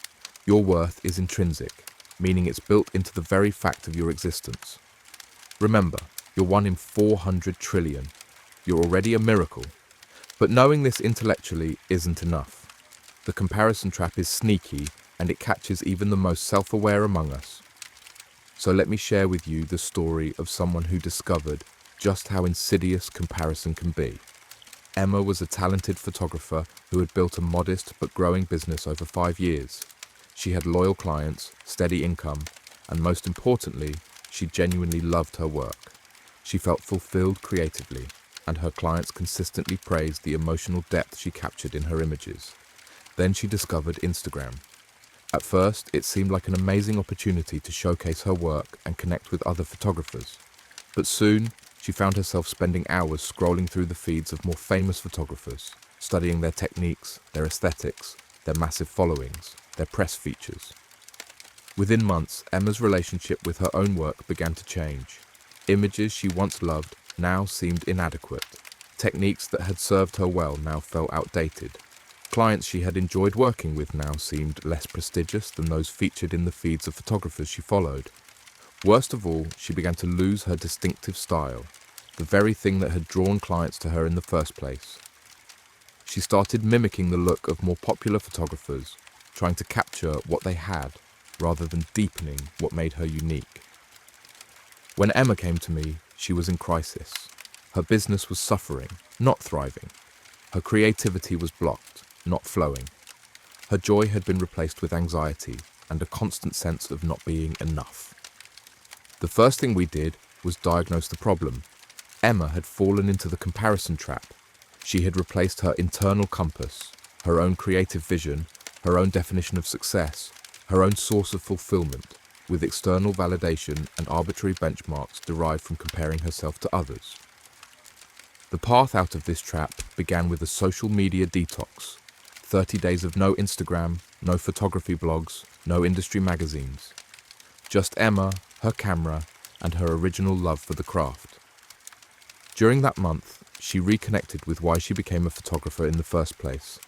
Your worth is intrinsic, meaning it's built into the very fact of your existence. Remember, you're 1 in 400 trillion. You're already a miracle. But knowing this intellectually isn't enough. The comparison trap is sneaky and it catches even the most self-aware among us. So let me share with you the story of someone who discovered just how insidious comparison can be. Emma was a talented photographer who had built a modest but growing business over 5 years. She had loyal clients, steady income, and most importantly, she genuinely loved her work. She felt fulfilled creatively, and her clients consistently praised the emotional depth she captured in her images. Then she discovered Instagram. At first, it seemed like an amazing opportunity to showcase her work and connect with other photographers. But soon, she found herself spending hours scrolling through the feeds of more famous photographers, studying their techniques, their aesthetics, their massive followings, their press features. Within months, Emma's relationship with her own work began to change. Images she once loved now seemed inadequate. Techniques that had served her well now felt outdated. Clients she had enjoyed working with now seemed less prestigious than those featured in the feeds of photographers she followed. Worst of all, she began to lose her distinctive style, the very thing that had drawn clients to her in the first place. She started mimicking the look of more popular photographers, trying to capture what they had, rather than deepening what made her unique. When Emma came to me, she was in crisis. Her business was suffering, not thriving. Her creativity was blocked, not flowing. Her joy had been replaced with anxiety and a constant sense of not being enough. The first thing we did was diagnose the problem. Emma had fallen into the comparison trap. She had replaced her internal compass, her own creative vision, her own definition of success, her own source of fulfillment, with external validation and arbitrary benchmarks derived from comparing herself to others. The path out of this trap began with a social media detox. 30 days of no Instagram, no photography blogs, no industry magazines. Just Emma, her camera, and her original love for the craft. During that month, she reconnected with why she became a photographer in the first place.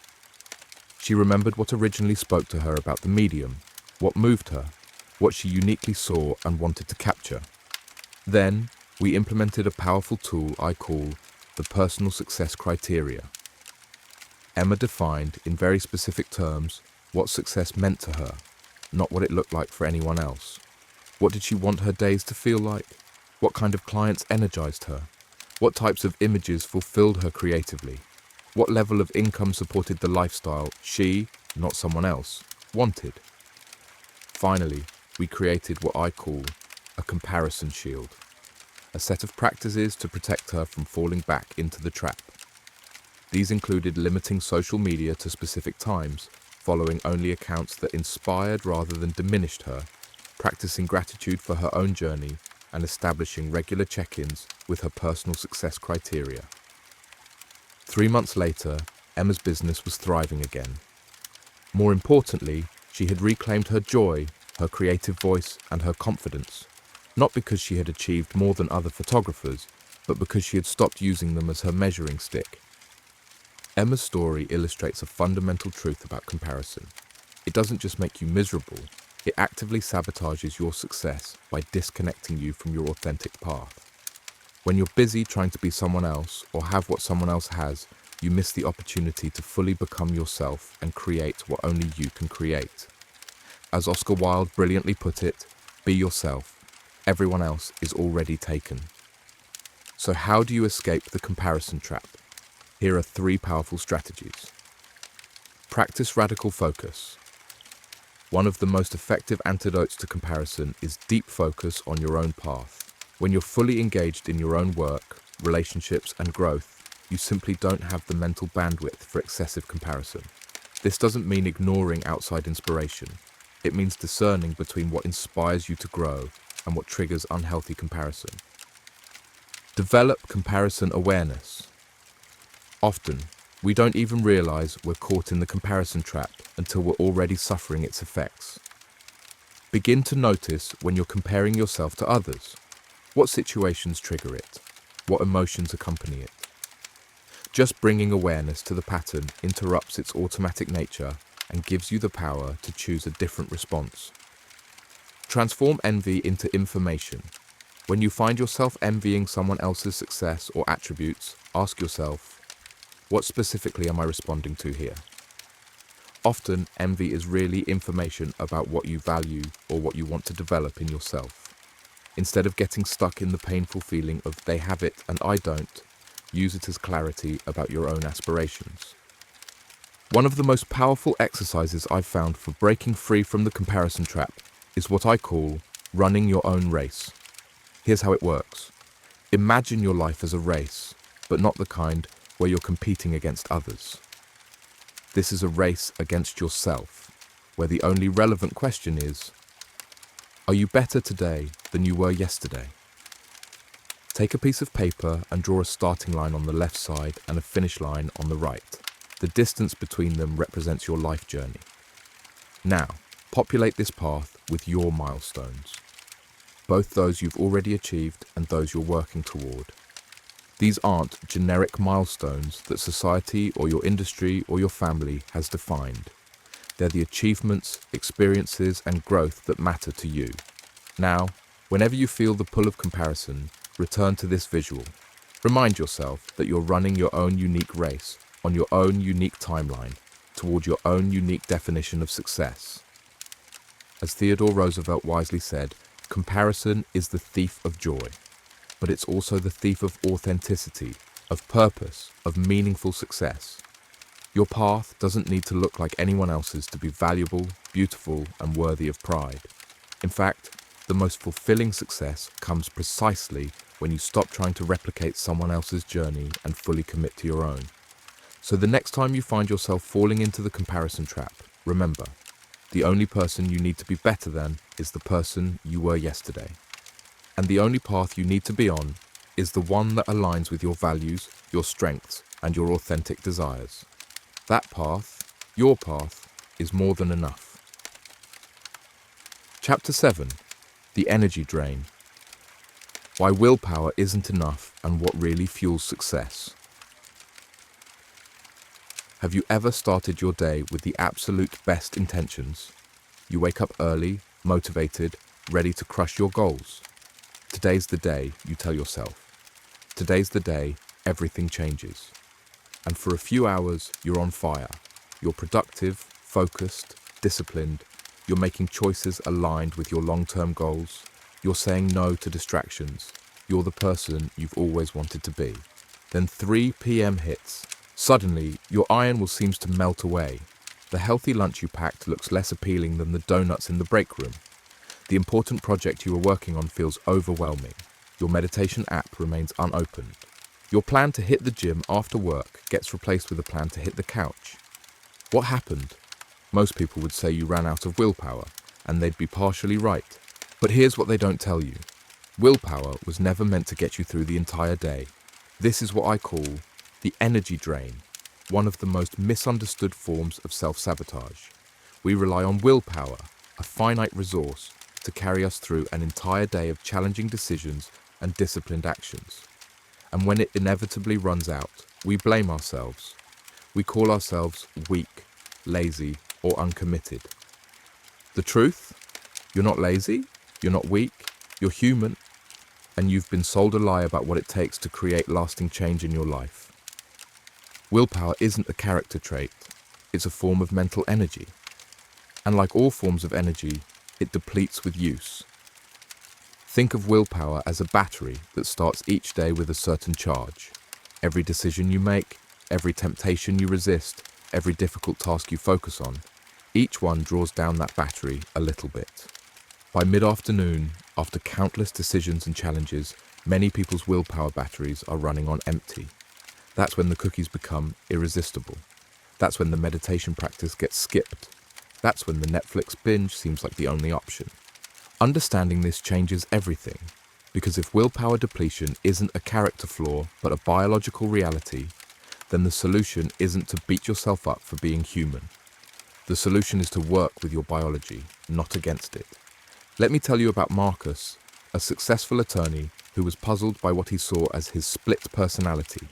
She remembered what originally spoke to her about the medium, what moved her, what she uniquely saw and wanted to capture. Then, we implemented a powerful tool I call the personal success criteria. Emma defined, in very specific terms, what success meant to her, not what it looked like for anyone else. What did she want her days to feel like? What kind of clients energized her? What types of images fulfilled her creatively? What level of income supported the lifestyle she, not someone else, wanted? Finally, we created what I call a comparison shield, a set of practices to protect her from falling back into the trap. These included limiting social media to specific times, following only accounts that inspired rather than diminished her, practicing gratitude for her own journey, and establishing regular check-ins with her personal success criteria. 3 months later, Emma's business was thriving again. More importantly, she had reclaimed her joy, her creative voice, and her confidence, not because she had achieved more than other photographers, but because she had stopped using them as her measuring stick. Emma's story illustrates a fundamental truth about comparison. It doesn't just make you miserable, it actively sabotages your success by disconnecting you from your authentic path. When you're busy trying to be someone else or have what someone else has, you miss the opportunity to fully become yourself and create what only you can create. As Oscar Wilde brilliantly put it, be yourself. Everyone else is already taken. So how do you escape the comparison trap? Here are 3 powerful strategies. Practice radical focus. One of the most effective antidotes to comparison is deep focus on your own path. When you're fully engaged in your own work, relationships, and growth, you simply don't have the mental bandwidth for excessive comparison. This doesn't mean ignoring outside inspiration. It means discerning between what inspires you to grow and what triggers unhealthy comparison. Develop comparison awareness. Often, we don't even realize we're caught in the comparison trap until we're already suffering its effects. Begin to notice when you're comparing yourself to others. What situations trigger it? What emotions accompany it? Just bringing awareness to the pattern interrupts its automatic nature and gives you the power to choose a different response. Transform envy into information. When you find yourself envying someone else's success or attributes, ask yourself, what specifically am I responding to here? Often, envy is really information about what you value or what you want to develop in yourself. Instead of getting stuck in the painful feeling of they have it and I don't, use it as clarity about your own aspirations. One of the most powerful exercises I've found for breaking free from the comparison trap is what I call running your own race. Here's how it works. Imagine your life as a race, but not the kind where you're competing against others. This is a race against yourself, where the only relevant question is, are you better today than you were yesterday? Take a piece of paper and draw a starting line on the left side and a finish line on the right. The distance between them represents your life journey. Now, populate this path with your milestones, both those you've already achieved and those you're working toward. These aren't generic milestones that society or your industry or your family has defined. They're the achievements, experiences, and growth that matter to you. Now, whenever you feel the pull of comparison, return to this visual. Remind yourself that you're running your own unique race on your own unique timeline toward your own unique definition of success. As Theodore Roosevelt wisely said, comparison is the thief of joy, but it's also the thief of authenticity, of purpose, of meaningful success. Your path doesn't need to look like anyone else's to be valuable, beautiful, and worthy of pride. In fact, the most fulfilling success comes precisely when you stop trying to replicate someone else's journey and fully commit to your own. So the next time you find yourself falling into the comparison trap, remember, the only person you need to be better than is the person you were yesterday. And the only path you need to be on is the one that aligns with your values, your strengths, and your authentic desires. That path, your path, is more than enough. Chapter 7. The Energy Drain. Why willpower isn't enough and what really fuels success. Have you ever started your day with the absolute best intentions? You wake up early, motivated, ready to crush your goals. Today's the day, you tell yourself. Today's the day everything changes. And for a few hours, you're on fire. You're productive, focused, disciplined. You're making choices aligned with your long-term goals. You're saying no to distractions. You're the person you've always wanted to be. Then 3 p.m. hits. Suddenly, your iron will seem to melt away. The healthy lunch you packed looks less appealing than the donuts in the break room. The important project you were working on feels overwhelming. Your meditation app remains unopened. Your plan to hit the gym after work gets replaced with a plan to hit the couch. What happened? Most people would say you ran out of willpower, and they'd be partially right. But here's what they don't tell you. Willpower was never meant to get you through the entire day. This is what I call the energy drain, one of the most misunderstood forms of self-sabotage. We rely on willpower, a finite resource, to carry us through an entire day of challenging decisions and disciplined actions. And when it inevitably runs out, we blame ourselves. We call ourselves weak, lazy, or uncommitted. The truth? You're not lazy, you're not weak, you're human, and you've been sold a lie about what it takes to create lasting change in your life. Willpower isn't a character trait, it's a form of mental energy. And like all forms of energy, it depletes with use. Think of willpower as a battery that starts each day with a certain charge. Every decision you make, every temptation you resist, every difficult task you focus on, each one draws down that battery a little bit. By mid-afternoon, after countless decisions and challenges, many people's willpower batteries are running on empty. That's when the cookies become irresistible. That's when the meditation practice gets skipped. That's when the Netflix binge seems like the only option. Understanding this changes everything, because if willpower depletion isn't a character flaw but a biological reality, then the solution isn't to beat yourself up for being human. The solution is to work with your biology, not against it. Let me tell you about Marcus, a successful attorney who was puzzled by what he saw as his split personality.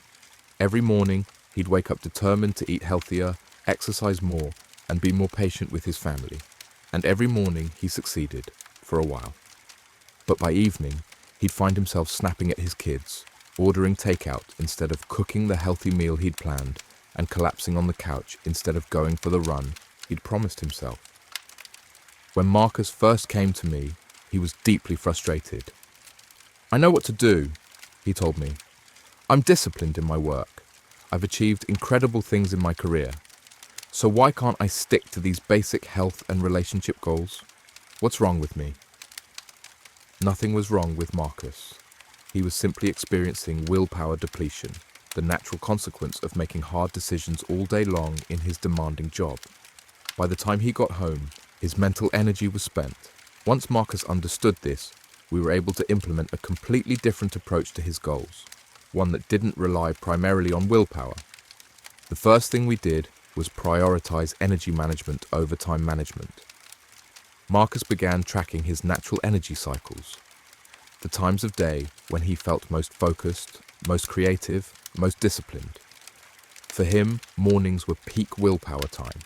Every morning, he'd wake up determined to eat healthier, exercise more, and be more patient with his family. And every morning, he succeeded, for a while. But by evening, he'd find himself snapping at his kids, ordering takeout instead of cooking the healthy meal he'd planned, and collapsing on the couch instead of going for the run, he'd promised himself. When Marcus first came to me, he was deeply frustrated. "I know what to do," he told me. "I'm disciplined in my work. I've achieved incredible things in my career. So why can't I stick to these basic health and relationship goals? What's wrong with me?" Nothing was wrong with Marcus. He was simply experiencing willpower depletion, the natural consequence of making hard decisions all day long in his demanding job. By the time he got home, his mental energy was spent. Once Marcus understood this, we were able to implement a completely different approach to his goals, one that didn't rely primarily on willpower. The first thing we did was prioritize energy management over time management. Marcus began tracking his natural energy cycles, the times of day when he felt most focused, most creative, most disciplined. For him, mornings were peak willpower time.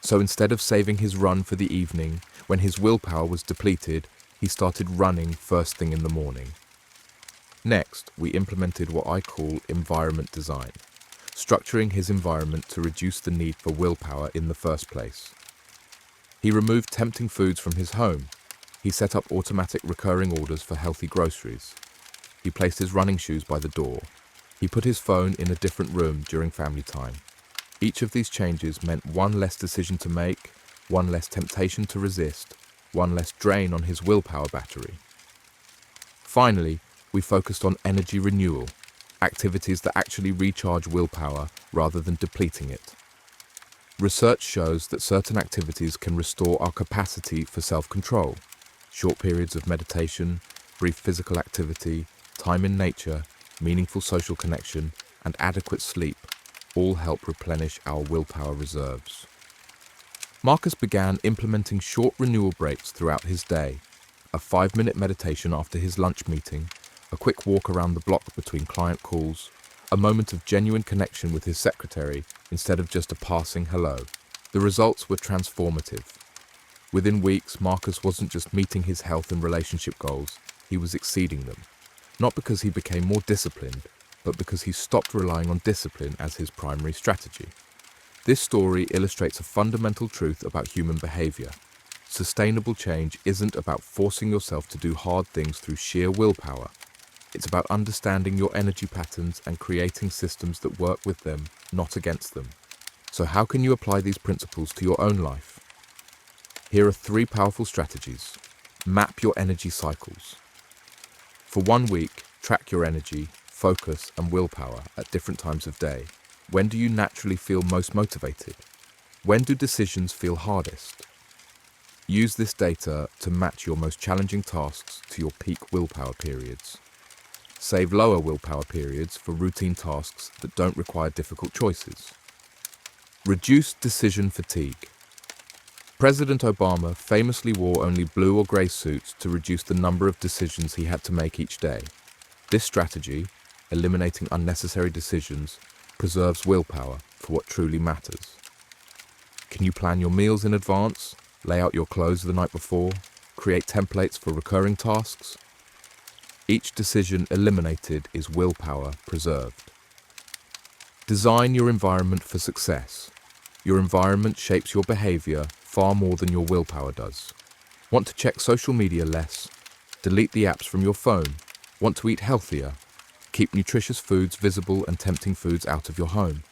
So instead of saving his run for the evening, when his willpower was depleted, he started running first thing in the morning. Next, we implemented what I call environment design, structuring his environment to reduce the need for willpower in the first place. He removed tempting foods from his home. He set up automatic recurring orders for healthy groceries. He placed his running shoes by the door. He put his phone in a different room during family time. Each of these changes meant one less decision to make, one less temptation to resist, one less drain on his willpower battery. Finally, we focused on energy renewal, activities that actually recharge willpower rather than depleting it. Research shows that certain activities can restore our capacity for self-control. Short periods of meditation, brief physical activity, time in nature, meaningful social connection, and adequate sleep all help replenish our willpower reserves. Marcus began implementing short renewal breaks throughout his day, a 5-minute meditation after his lunch meeting, a quick walk around the block between client calls, a moment of genuine connection with his secretary instead of just a passing hello. The results were transformative. Within weeks, Marcus wasn't just meeting his health and relationship goals, he was exceeding them. Not because he became more disciplined, but because he stopped relying on discipline as his primary strategy. This story illustrates a fundamental truth about human behavior. Sustainable change isn't about forcing yourself to do hard things through sheer willpower. It's about understanding your energy patterns and creating systems that work with them, not against them. So how can you apply these principles to your own life? Here are 3 powerful strategies. Map your energy cycles. For 1 week, track your energy, focus, and willpower at different times of day. When do you naturally feel most motivated? When do decisions feel hardest? Use this data to match your most challenging tasks to your peak willpower periods. Save lower willpower periods for routine tasks that don't require difficult choices. Reduce decision fatigue. President Obama famously wore only blue or grey suits to reduce the number of decisions he had to make each day. This strategy, eliminating unnecessary decisions, preserves willpower for what truly matters. Can you plan your meals in advance, lay out your clothes the night before, create templates for recurring tasks? Each decision eliminated is willpower preserved. Design your environment for success. Your environment shapes your behavior far more than your willpower does. Want to check social media less? Delete the apps from your phone. Want to eat healthier? Keep nutritious foods visible and tempting foods out of your home.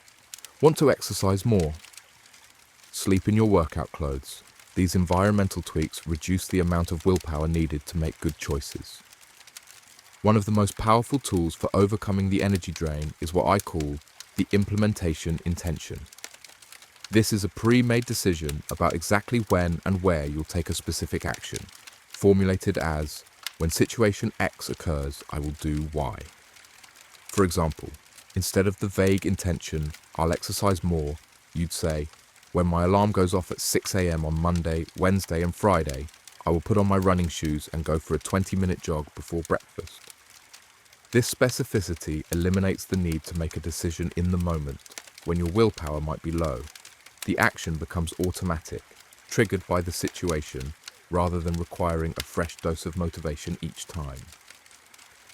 Want to exercise more? Sleep in your workout clothes. These environmental tweaks reduce the amount of willpower needed to make good choices. One of the most powerful tools for overcoming the energy drain is what I call the implementation intention. This is a pre-made decision about exactly when and where you'll take a specific action, formulated as, when situation X occurs, I will do Y. For example, instead of the vague intention, I'll exercise more, you'd say, when my alarm goes off at 6 a.m. on Monday, Wednesday, and Friday, I will put on my running shoes and go for a 20-minute jog before breakfast. This specificity eliminates the need to make a decision in the moment, when your willpower might be low. The action becomes automatic, triggered by the situation, rather than requiring a fresh dose of motivation each time.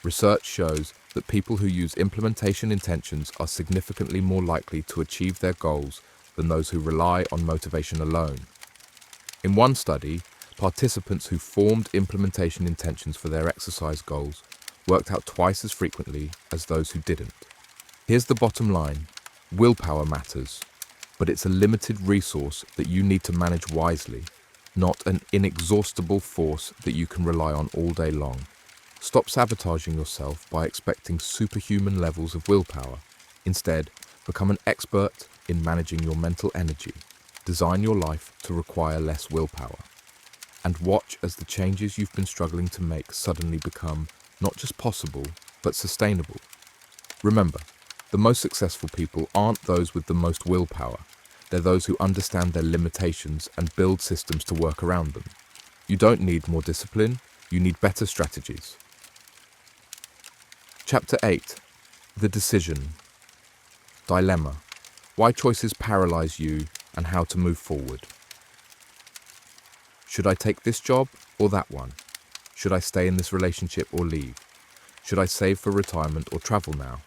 Research shows that people who use implementation intentions are significantly more likely to achieve their goals than those who rely on motivation alone. In one study, participants who formed implementation intentions for their exercise goals worked out twice as frequently as those who didn't. Here's the bottom line: willpower matters, but it's a limited resource that you need to manage wisely, not an inexhaustible force that you can rely on all day long. Stop sabotaging yourself by expecting superhuman levels of willpower. Instead, become an expert in managing your mental energy. Design your life to require less willpower. And watch as the changes you've been struggling to make suddenly become not just possible, but sustainable. Remember, the most successful people aren't those with the most willpower. They're those who understand their limitations and build systems to work around them. You don't need more discipline, you need better strategies. Chapter 8. The Decision. Dilemma. Why choices paralyze you and how to move forward. Should I take this job or that one? Should I stay in this relationship or leave? Should I save for retirement or travel now?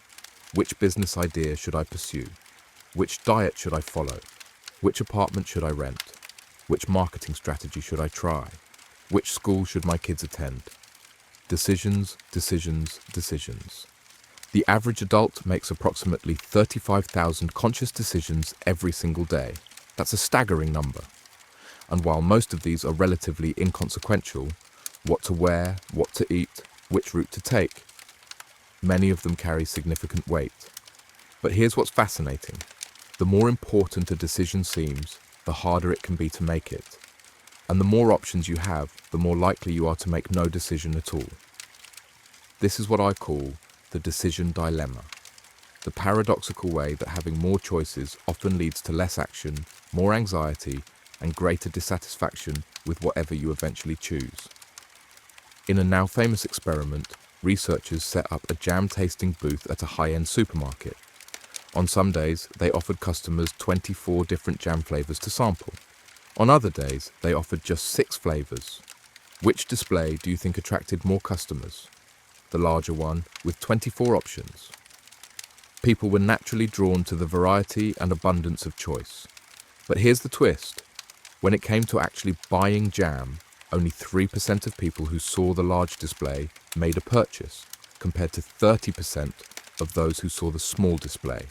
Which business idea should I pursue? Which diet should I follow? Which apartment should I rent? Which marketing strategy should I try? Which school should my kids attend? Decisions, decisions, decisions. The average adult makes approximately 35,000 conscious decisions every single day. That's a staggering number. And while most of these are relatively inconsequential, what to wear, what to eat, which route to take, many of them carry significant weight. But here's what's fascinating. The more important a decision seems, the harder it can be to make it. And the more options you have, the more likely you are to make no decision at all. This is what I call the decision dilemma. The paradoxical way that having more choices often leads to less action, more anxiety, and greater dissatisfaction with whatever you eventually choose. In a now famous experiment, researchers set up a jam tasting booth at a high-end supermarket. On some days, they offered customers 24 different jam flavors to sample. On other days, they offered just 6 flavors. Which display do you think attracted more customers? The larger one, with 24 options. People were naturally drawn to the variety and abundance of choice. But here's the twist. When it came to actually buying jam, only 3% of people who saw the large display made a purchase, compared to 30% of those who saw the small display.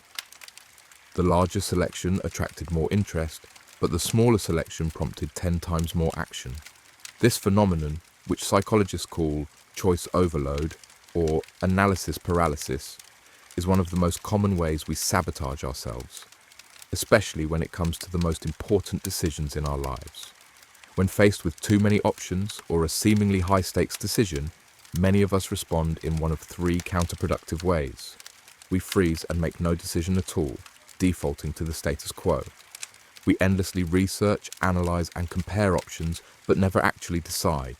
The larger selection attracted more interest, but the smaller selection prompted 10 times more action. This phenomenon, which psychologists call choice overload or analysis paralysis, is one of the most common ways we sabotage ourselves, especially when it comes to the most important decisions in our lives. When faced with too many options or a seemingly high-stakes decision, many of us respond in one of 3 counterproductive ways. We freeze and make no decision at all, defaulting to the status quo. We endlessly research, analyze, and compare options, but never actually decide.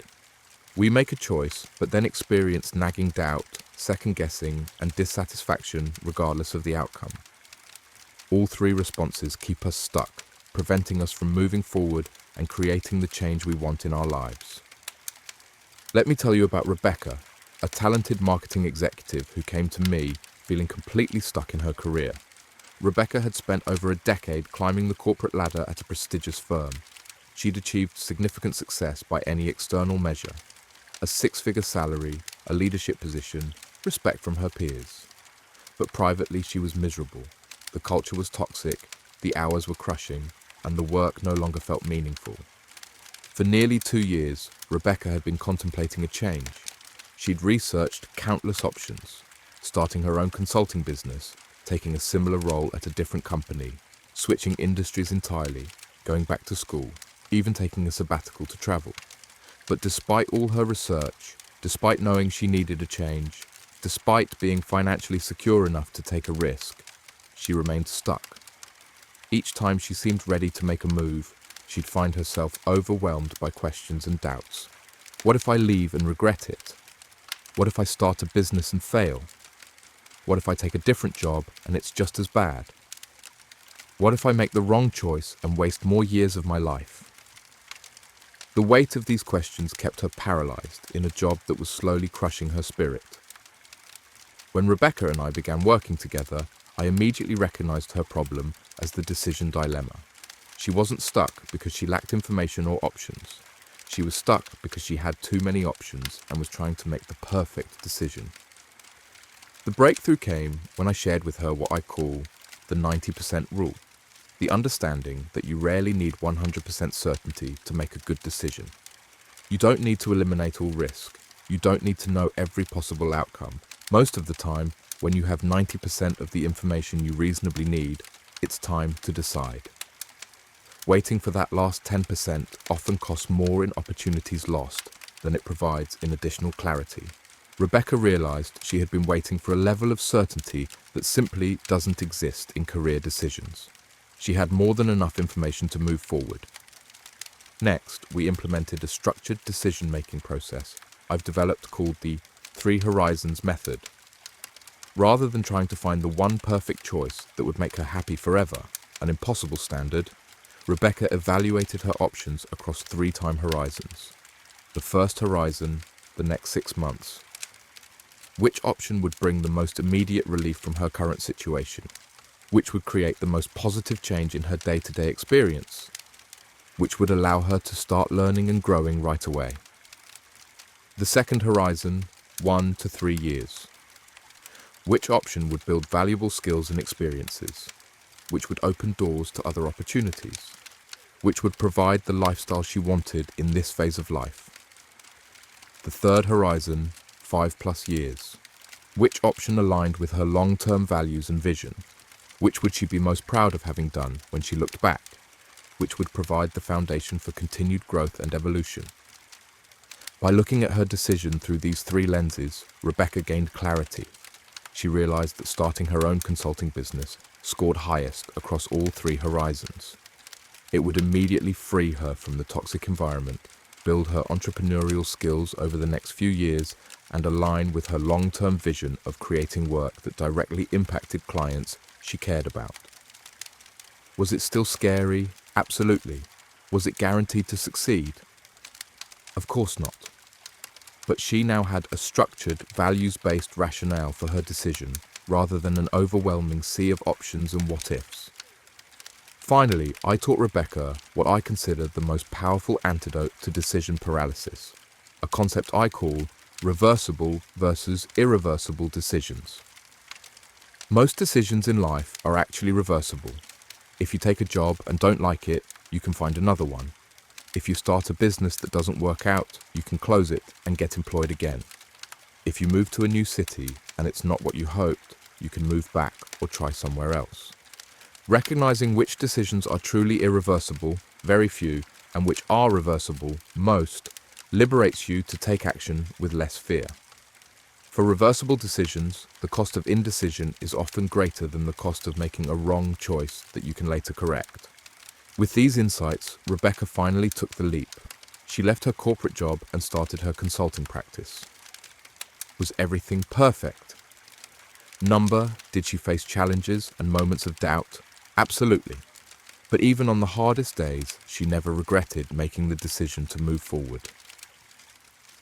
We make a choice, but then experience nagging doubt, second-guessing, and dissatisfaction regardless of the outcome. All 3 responses keep us stuck, preventing us from moving forward and creating the change we want in our lives. Let me tell you about Rebecca, a talented marketing executive who came to me feeling completely stuck in her career. Rebecca had spent over a decade climbing the corporate ladder at a prestigious firm. She'd achieved significant success by any external measure: a 6-figure salary, a leadership position, respect from her peers. But privately, she was miserable. The culture was toxic, the hours were crushing, and the work no longer felt meaningful. For nearly 2 years, Rebecca had been contemplating a change. She'd researched countless options, starting her own consulting business, taking a similar role at a different company, switching industries entirely, going back to school, even taking a sabbatical to travel. But despite all her research, despite knowing she needed a change, despite being financially secure enough to take a risk, she remained stuck. Each time she seemed ready to make a move, she'd find herself overwhelmed by questions and doubts. What if I leave and regret it? What if I start a business and fail? What if I take a different job and it's just as bad? What if I make the wrong choice and waste more years of my life? The weight of these questions kept her paralyzed in a job that was slowly crushing her spirit. When Rebecca and I began working together, I immediately recognized her problem as the decision dilemma. She wasn't stuck because she lacked information or options. She was stuck because she had too many options and was trying to make the perfect decision. The breakthrough came when I shared with her what I call the 90% rule, the understanding that you rarely need 100% certainty to make a good decision. You don't need to eliminate all risk. You don't need to know every possible outcome. Most of the time, when you have 90% of the information you reasonably need, it's time to decide. Waiting for that last 10% often costs more in opportunities lost than it provides in additional clarity. Rebecca realized she had been waiting for a level of certainty that simply doesn't exist in career decisions. She had more than enough information to move forward. Next, we implemented a structured decision-making process I've developed called the 3 Horizons method. Rather than trying to find the one perfect choice that would make her happy forever, an impossible standard, Rebecca evaluated her options across 3 time horizons. The first horizon, the next 6 months. Which option would bring the most immediate relief from her current situation? Which would create the most positive change in her day-to-day experience? Which would allow her to start learning and growing right away? The second horizon, 1 to 3 years. Which option would build valuable skills and experiences? Which would open doors to other opportunities? Which would provide the lifestyle she wanted in this phase of life? The third horizon, 5+ years. Which option aligned with her long-term values and vision? Which would she be most proud of having done when she looked back? Which would provide the foundation for continued growth and evolution? By looking at her decision through these 3 lenses, Rebecca gained clarity. She realized that starting her own consulting business scored highest across all 3 horizons. It would immediately free her from the toxic environment, build her entrepreneurial skills over the next few years, and align with her long-term vision of creating work that directly impacted clients she cared about. Was it still scary? Absolutely. Was it guaranteed to succeed? Of course not. But she now had a structured, values-based rationale for her decision, rather than an overwhelming sea of options and what-ifs. Finally, I taught Rebecca what I consider the most powerful antidote to decision paralysis, a concept I call reversible versus irreversible decisions. Most decisions in life are actually reversible. If you take a job and don't like it, you can find another one. If you start a business that doesn't work out, you can close it and get employed again. If you move to a new city and it's not what you hoped, you can move back or try somewhere else. Recognizing which decisions are truly irreversible, very few, and which are reversible, most, liberates you to take action with less fear. For reversible decisions, the cost of indecision is often greater than the cost of making a wrong choice that you can later correct. With these insights, Rebecca finally took the leap. She left her corporate job and started her consulting practice. Was everything perfect? Did she face challenges and moments of doubt? Absolutely. But even on the hardest days, she never regretted making the decision to move forward.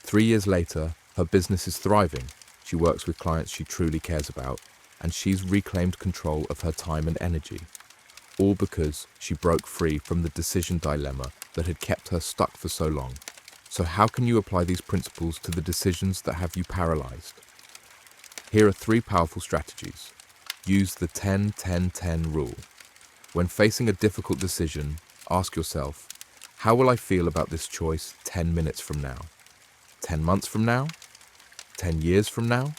3 years later, her business is thriving. She works with clients she truly cares about, and she's reclaimed control of her time and energy. All because she broke free from the decision dilemma that had kept her stuck for so long. So how can you apply these principles to the decisions that have you paralyzed? Here are 3 powerful strategies. Use the 10-10-10 rule. When facing a difficult decision, ask yourself, how will I feel about this choice 10 minutes from now? 10 months from now? 10 years from now?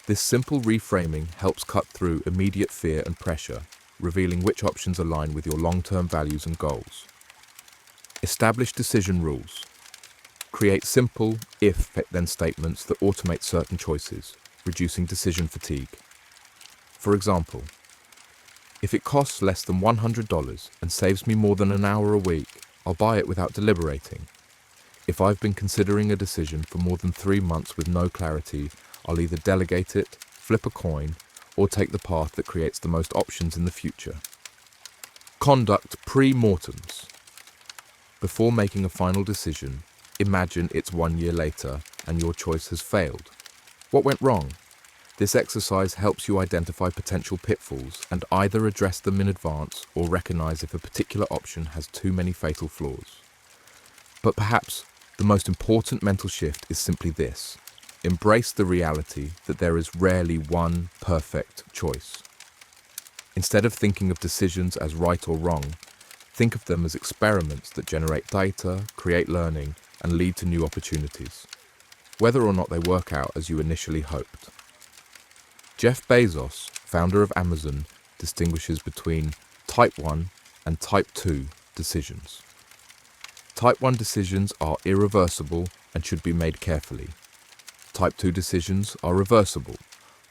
This simple reframing helps cut through immediate fear and pressure, revealing which options align with your long-term values and goals. Establish decision rules. Create simple if-then statements that automate certain choices, reducing decision fatigue. For example, if it costs less than $100 and saves me more than an hour a week, I'll buy it without deliberating. If I've been considering a decision for more than 3 months with no clarity, I'll either delegate it, flip a coin, or take the path that creates the most options in the future. Conduct pre-mortems. Before making a final decision, imagine it's 1 year later and your choice has failed. What went wrong? This exercise helps you identify potential pitfalls and either address them in advance or recognize if a particular option has too many fatal flaws. But perhaps the most important mental shift is simply this: embrace the reality that there is rarely one perfect choice. Instead of thinking of decisions as right or wrong, think of them as experiments that generate data, create learning, and lead to new opportunities, whether or not they work out as you initially hoped. Jeff Bezos, founder of Amazon, distinguishes between Type 1 and Type 2 decisions. Type 1 decisions are irreversible and should be made carefully. Type 2 decisions are reversible,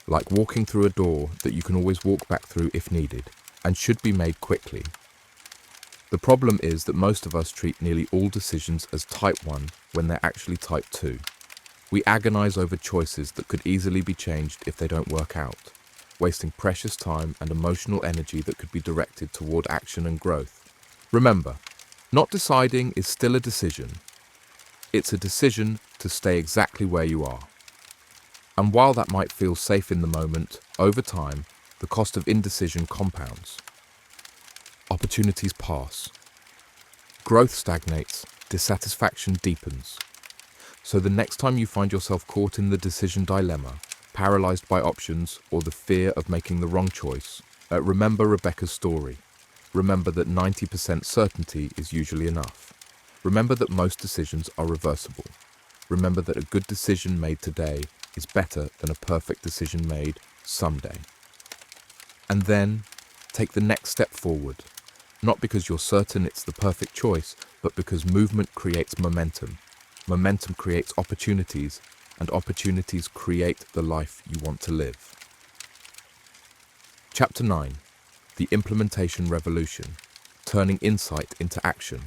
like walking through a door that you can always walk back through if needed, and should be made quickly. The problem is that most of us treat nearly all decisions as Type 1 when they're actually Type 2. We agonize over choices that could easily be changed if they don't work out, wasting precious time and emotional energy that could be directed toward action and growth. Remember, not deciding is still a decision. It's a decision to stay exactly where you are. And while that might feel safe in the moment, over time, the cost of indecision compounds. Opportunities pass. Growth stagnates, dissatisfaction deepens. So the next time you find yourself caught in the decision dilemma, paralyzed by options or the fear of making the wrong choice, remember Rebecca's story. Remember that 90% certainty is usually enough. Remember that most decisions are reversible. Remember that a good decision made today is better than a perfect decision made someday. And then take the next step forward, not because you're certain it's the perfect choice, but because movement creates momentum. Momentum creates opportunities, and opportunities create the life you want to live. Chapter 9. The Implementation Revolution. Turning Insight into Action.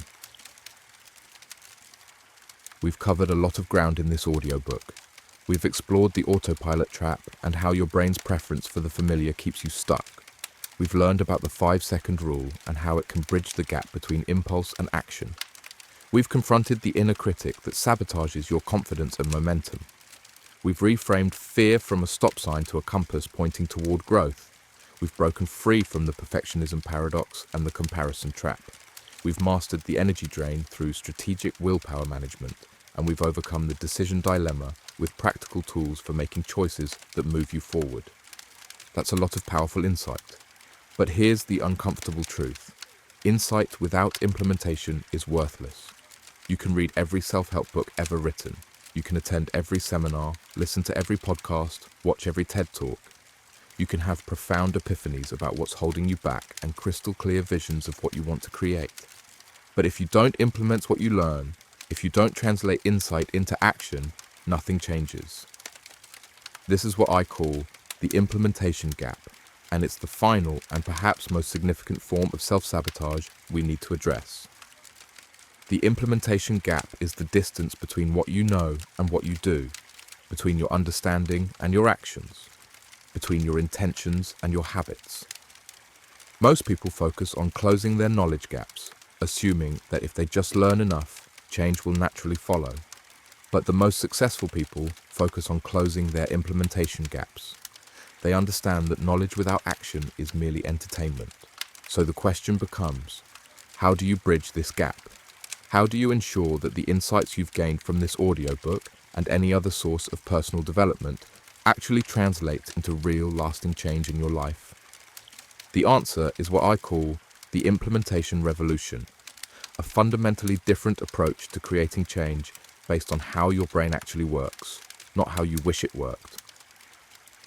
We've covered a lot of ground in this audiobook. We've explored the autopilot trap and how your brain's preference for the familiar keeps you stuck. We've learned about the 5-second rule and how it can bridge the gap between impulse and action. We've confronted the inner critic that sabotages your confidence and momentum. We've reframed fear from a stop sign to a compass pointing toward growth. We've broken free from the perfectionism paradox and the comparison trap. We've mastered the energy drain through strategic willpower management, and we've overcome the decision dilemma with practical tools for making choices that move you forward. That's a lot of powerful insight. But here's the uncomfortable truth. Insight without implementation is worthless. You can read every self-help book ever written. You can attend every seminar, listen to every podcast, watch every TED Talk. You can have profound epiphanies about what's holding you back and crystal clear visions of what you want to create. But if you don't implement what you learn, if you don't translate insight into action, nothing changes. This is what I call the implementation gap, and it's the final and perhaps most significant form of self-sabotage we need to address. The implementation gap is the distance between what you know and what you do, between your understanding and your actions, between your intentions and your habits. Most people focus on closing their knowledge gaps, assuming that if they just learn enough, change will naturally follow. But the most successful people focus on closing their implementation gaps. They understand that knowledge without action is merely entertainment. So the question becomes, how do you bridge this gap? How do you ensure that the insights you've gained from this audiobook and any other source of personal development actually translate into real lasting change in your life? The answer is what I call the implementation revolution, a fundamentally different approach to creating change based on how your brain actually works, not how you wish it worked.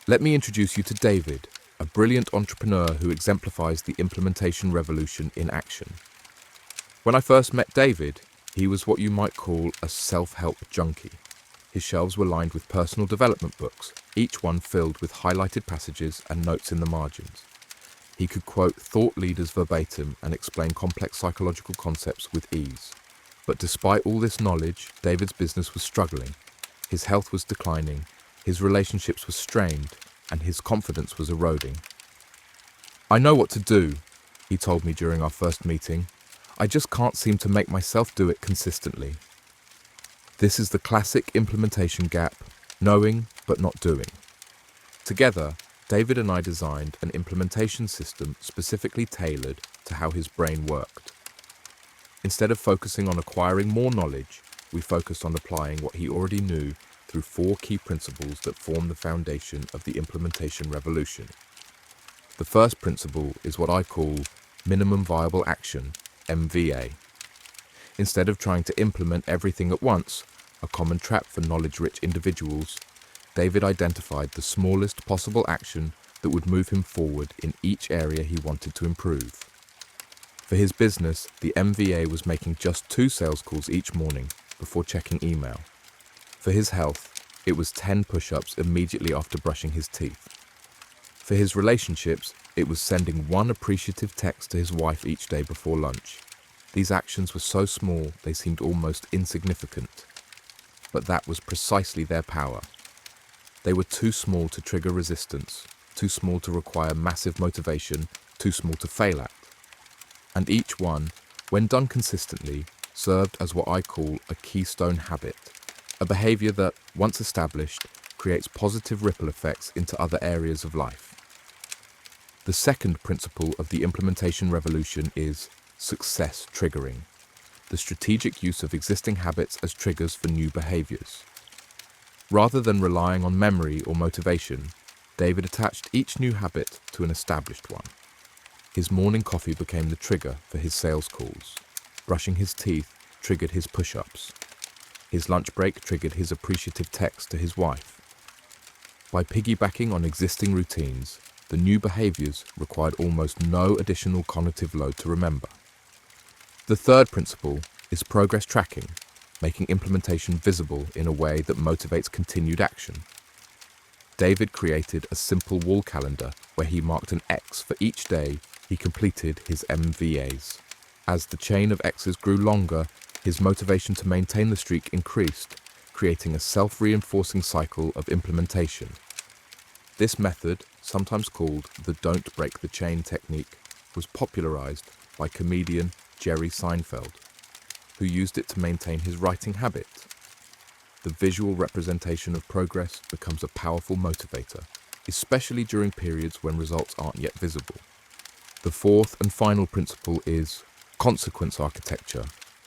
Let me introduce you to David, a brilliant entrepreneur who exemplifies the implementation revolution in action. When I first met David, he was what you might call a self-help junkie. His shelves were lined with personal development books, each one filled with highlighted passages and notes in the margins. He could quote thought leaders verbatim and explain complex psychological concepts with ease. But despite all this knowledge, David's business was struggling. His health was declining, his relationships were strained, and his confidence was eroding. "I know what to do," he told me during our first meeting. "I just can't seem to make myself do it consistently." This is the classic implementation gap, knowing but not doing. Together, David and I designed an implementation system specifically tailored to how his brain worked. Instead of focusing on acquiring more knowledge, we focused on applying what he already knew through 4 key principles that form the foundation of the implementation revolution. The first principle is what I call minimum viable action, MVA. Instead of trying to implement everything at once, a common trap for knowledge-rich individuals, David identified the smallest possible action that would move him forward in each area he wanted to improve. For his business, the MVA was making just 2 sales calls each morning before checking email. For his health, it was 10 push-ups immediately after brushing his teeth. For his relationships, it was sending 1 appreciative text to his wife each day before lunch. These actions were so small they seemed almost insignificant. But that was precisely their power. They were too small to trigger resistance, too small to require massive motivation, too small to fail at. And each one, when done consistently, served as what I call a keystone habit, a behavior that, once established, creates positive ripple effects into other areas of life. The second principle of the implementation revolution is success triggering, the strategic use of existing habits as triggers for new behaviors. Rather than relying on memory or motivation, David attached each new habit to an established one. His morning coffee became the trigger for his sales calls. Brushing his teeth triggered his push-ups. His lunch break triggered his appreciative text to his wife. By piggybacking on existing routines, the new behaviors required almost no additional cognitive load to remember. The third principle is progress tracking, making implementation visible in a way that motivates continued action. David created a simple wall calendar where he marked an X for each day he completed his MVAs. As the chain of X's grew longer, his motivation to maintain the streak increased, creating a self-reinforcing cycle of implementation. This method, sometimes called the don't break the chain technique, was popularized by comedian Jerry Seinfeld, who used it to maintain his writing habit. The visual representation of progress becomes a powerful motivator, especially during periods when results aren't yet visible. The fourth and final principle is consequence architecture,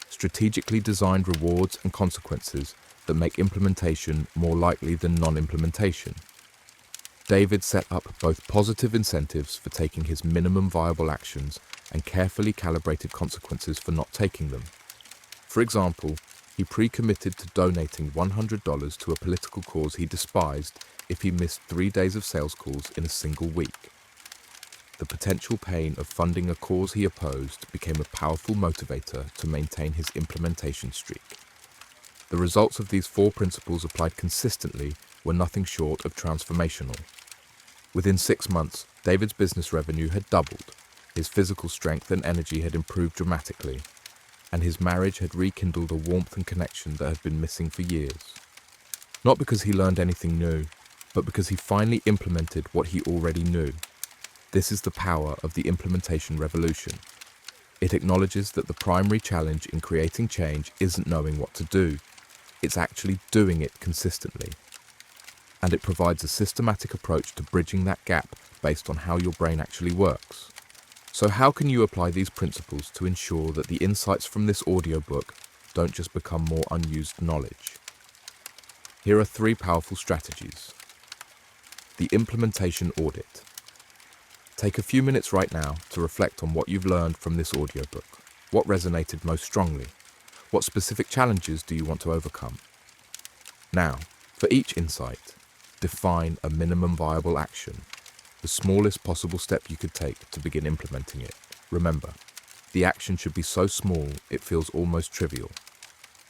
strategically designed rewards and consequences that make implementation more likely than non-implementation. David set up both positive incentives for taking his minimum viable actions and carefully calibrated consequences for not taking them. For example, he pre-committed to donating $100 to a political cause he despised if he missed 3 days of sales calls in a single week. The potential pain of funding a cause he opposed became a powerful motivator to maintain his implementation streak. The results of these 4 principles applied consistently were nothing short of transformational. Within 6 months, David's business revenue had doubled, his physical strength and energy had improved dramatically, and his marriage had rekindled a warmth and connection that had been missing for years. Not because he learned anything new, but because he finally implemented what he already knew. This is the power of the implementation revolution. It acknowledges that the primary challenge in creating change isn't knowing what to do, it's actually doing it consistently. And it provides a systematic approach to bridging that gap based on how your brain actually works. So how can you apply these principles to ensure that the insights from this audiobook don't just become more unused knowledge? Here are 3 powerful strategies. The implementation audit. Take a few minutes right now to reflect on what you've learned from this audiobook. What resonated most strongly? What specific challenges do you want to overcome? Now, for each insight, define a minimum viable action, the smallest possible step you could take to begin implementing it. Remember, the action should be so small it feels almost trivial.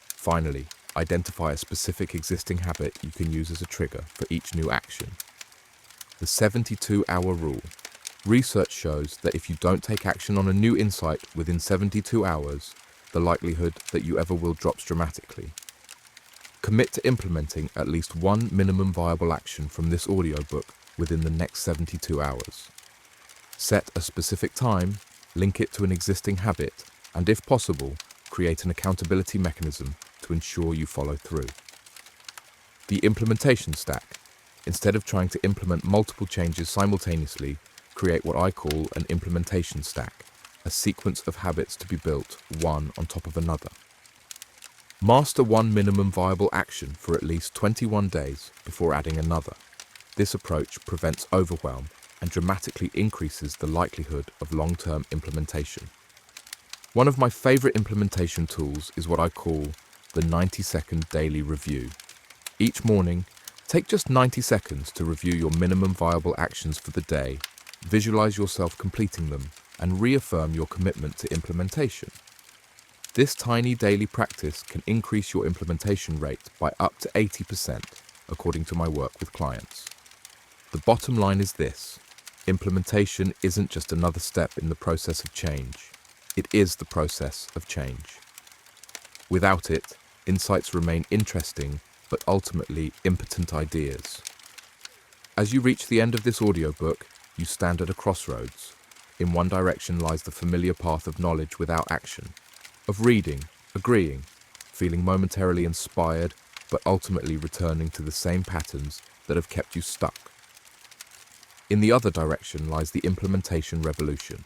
Finally, identify a specific existing habit you can use as a trigger for each new action. The 72-hour rule. Research shows that if you don't take action on a new insight within 72 hours, the likelihood that you ever will drops dramatically. Commit to implementing at least 1 minimum viable action from this audiobook within the next 72 hours. Set a specific time, link it to an existing habit, and if possible, create an accountability mechanism to ensure you follow through. The implementation stack. Instead of trying to implement multiple changes simultaneously, create what I call an implementation stack, a sequence of habits to be built one on top of another. Master one minimum viable action for at least 21 days before adding another. This approach prevents overwhelm and dramatically increases the likelihood of long-term implementation. One of my favorite implementation tools is what I call the 90-second daily review. Each morning, take just 90 seconds to review your minimum viable actions for the day, visualize yourself completing them, and reaffirm your commitment to implementation. This tiny daily practice can increase your implementation rate by up to 80%, according to my work with clients. The bottom line is this: implementation isn't just another step in the process of change. It is the process of change. Without it, insights remain interesting, but ultimately impotent ideas. As you reach the end of this audiobook, you stand at a crossroads. In one direction lies the familiar path of knowledge without action, of reading, agreeing, feeling momentarily inspired, but ultimately returning to the same patterns that have kept you stuck. In the other direction lies the implementation revolution,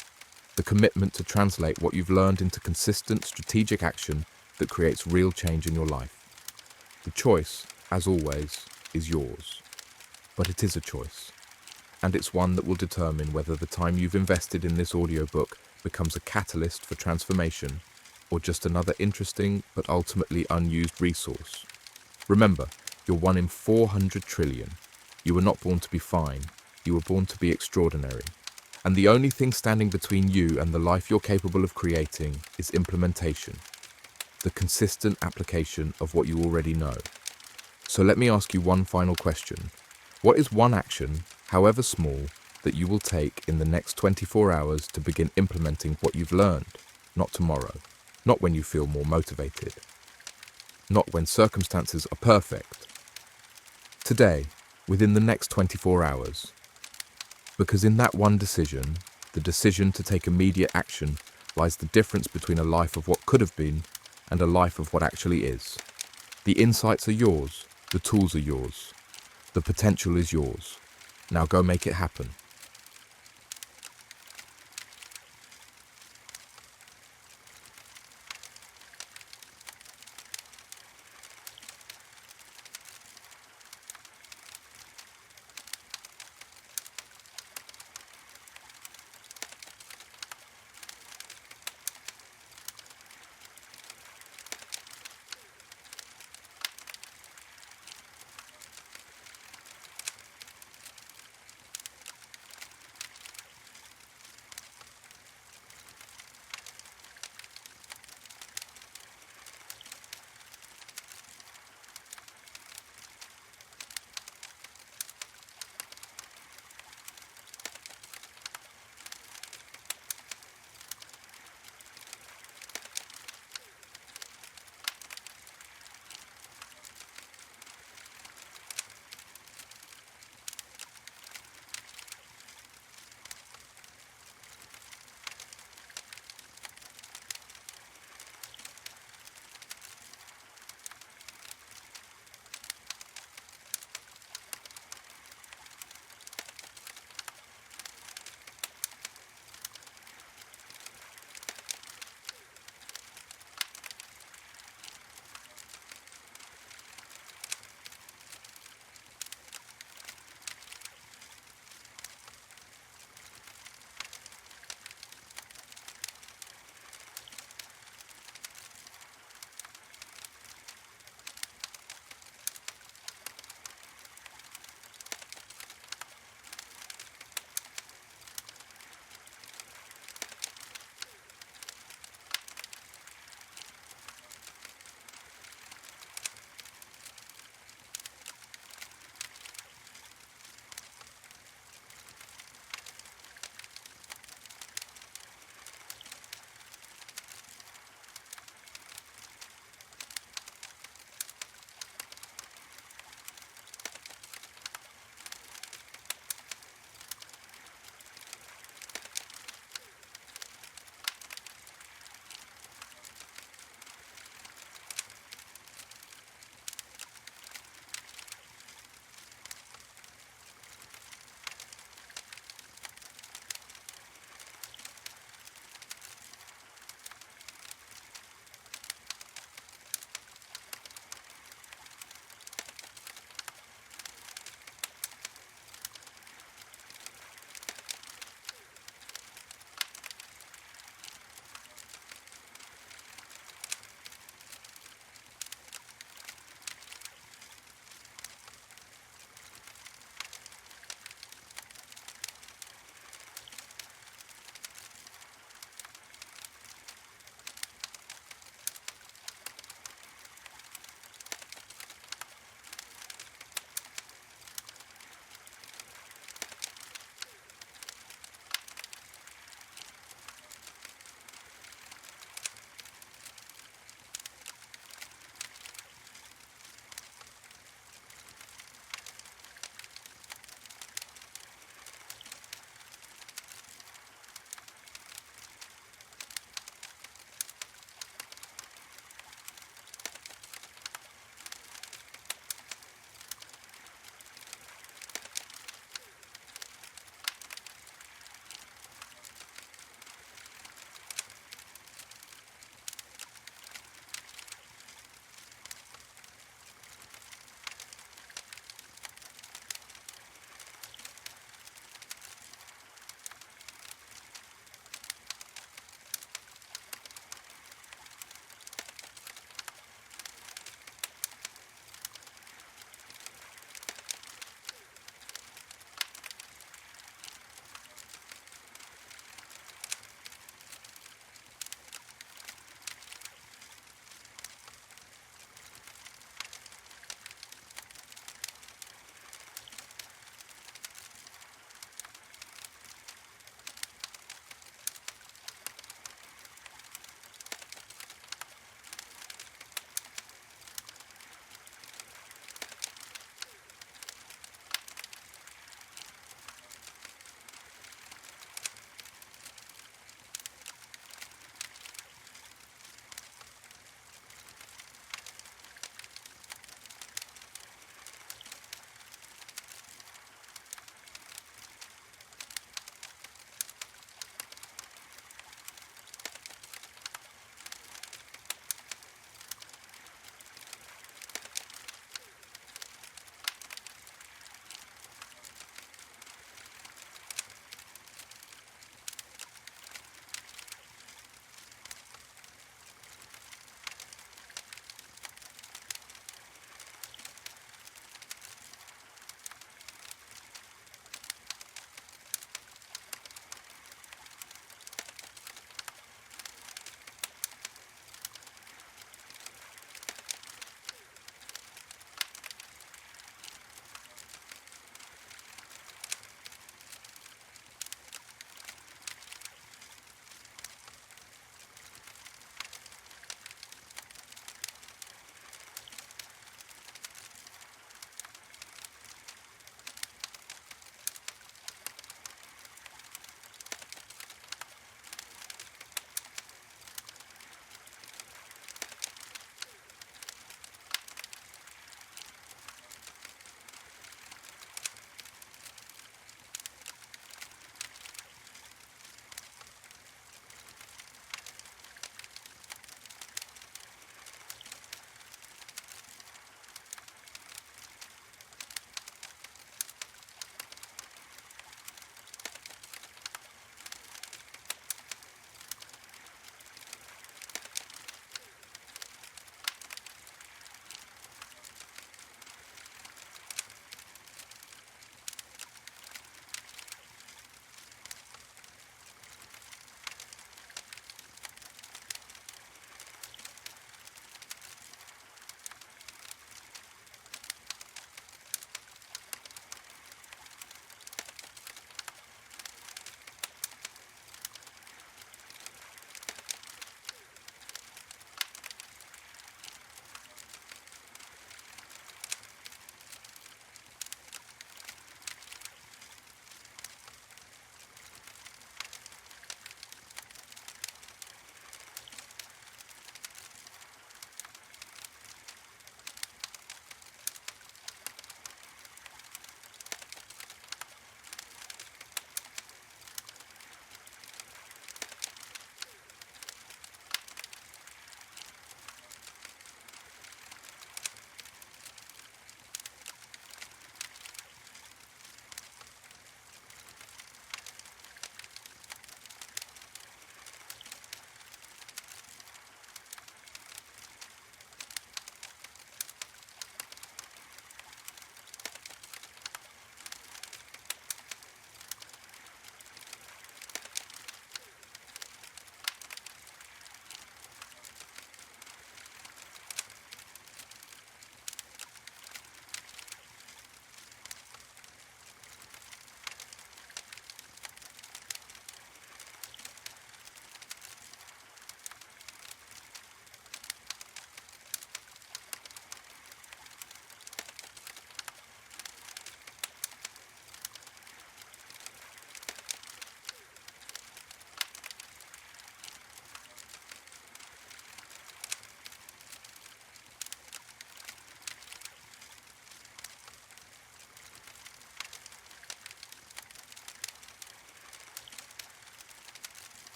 the commitment to translate what you've learned into consistent, strategic action that creates real change in your life. The choice, as always, is yours. But it is a choice, and it's one that will determine whether the time you've invested in this audiobook becomes a catalyst for transformation or just another interesting but ultimately unused resource. Remember, you're one in 400 trillion. You were not born to be fine. You were born to be extraordinary. And the only thing standing between you and the life you're capable of creating is implementation, the consistent application of what you already know. So let me ask you one final question. What is one action, however small, that you will take in the next 24 hours to begin implementing what you've learned? Not tomorrow, not when you feel more motivated, not when circumstances are perfect. Today, within the next 24 hours. Because in that one decision, the decision to take immediate action, lies the difference between a life of what could have been and a life of what actually is. The insights are yours, the tools are yours, the potential is yours. Now go make it happen.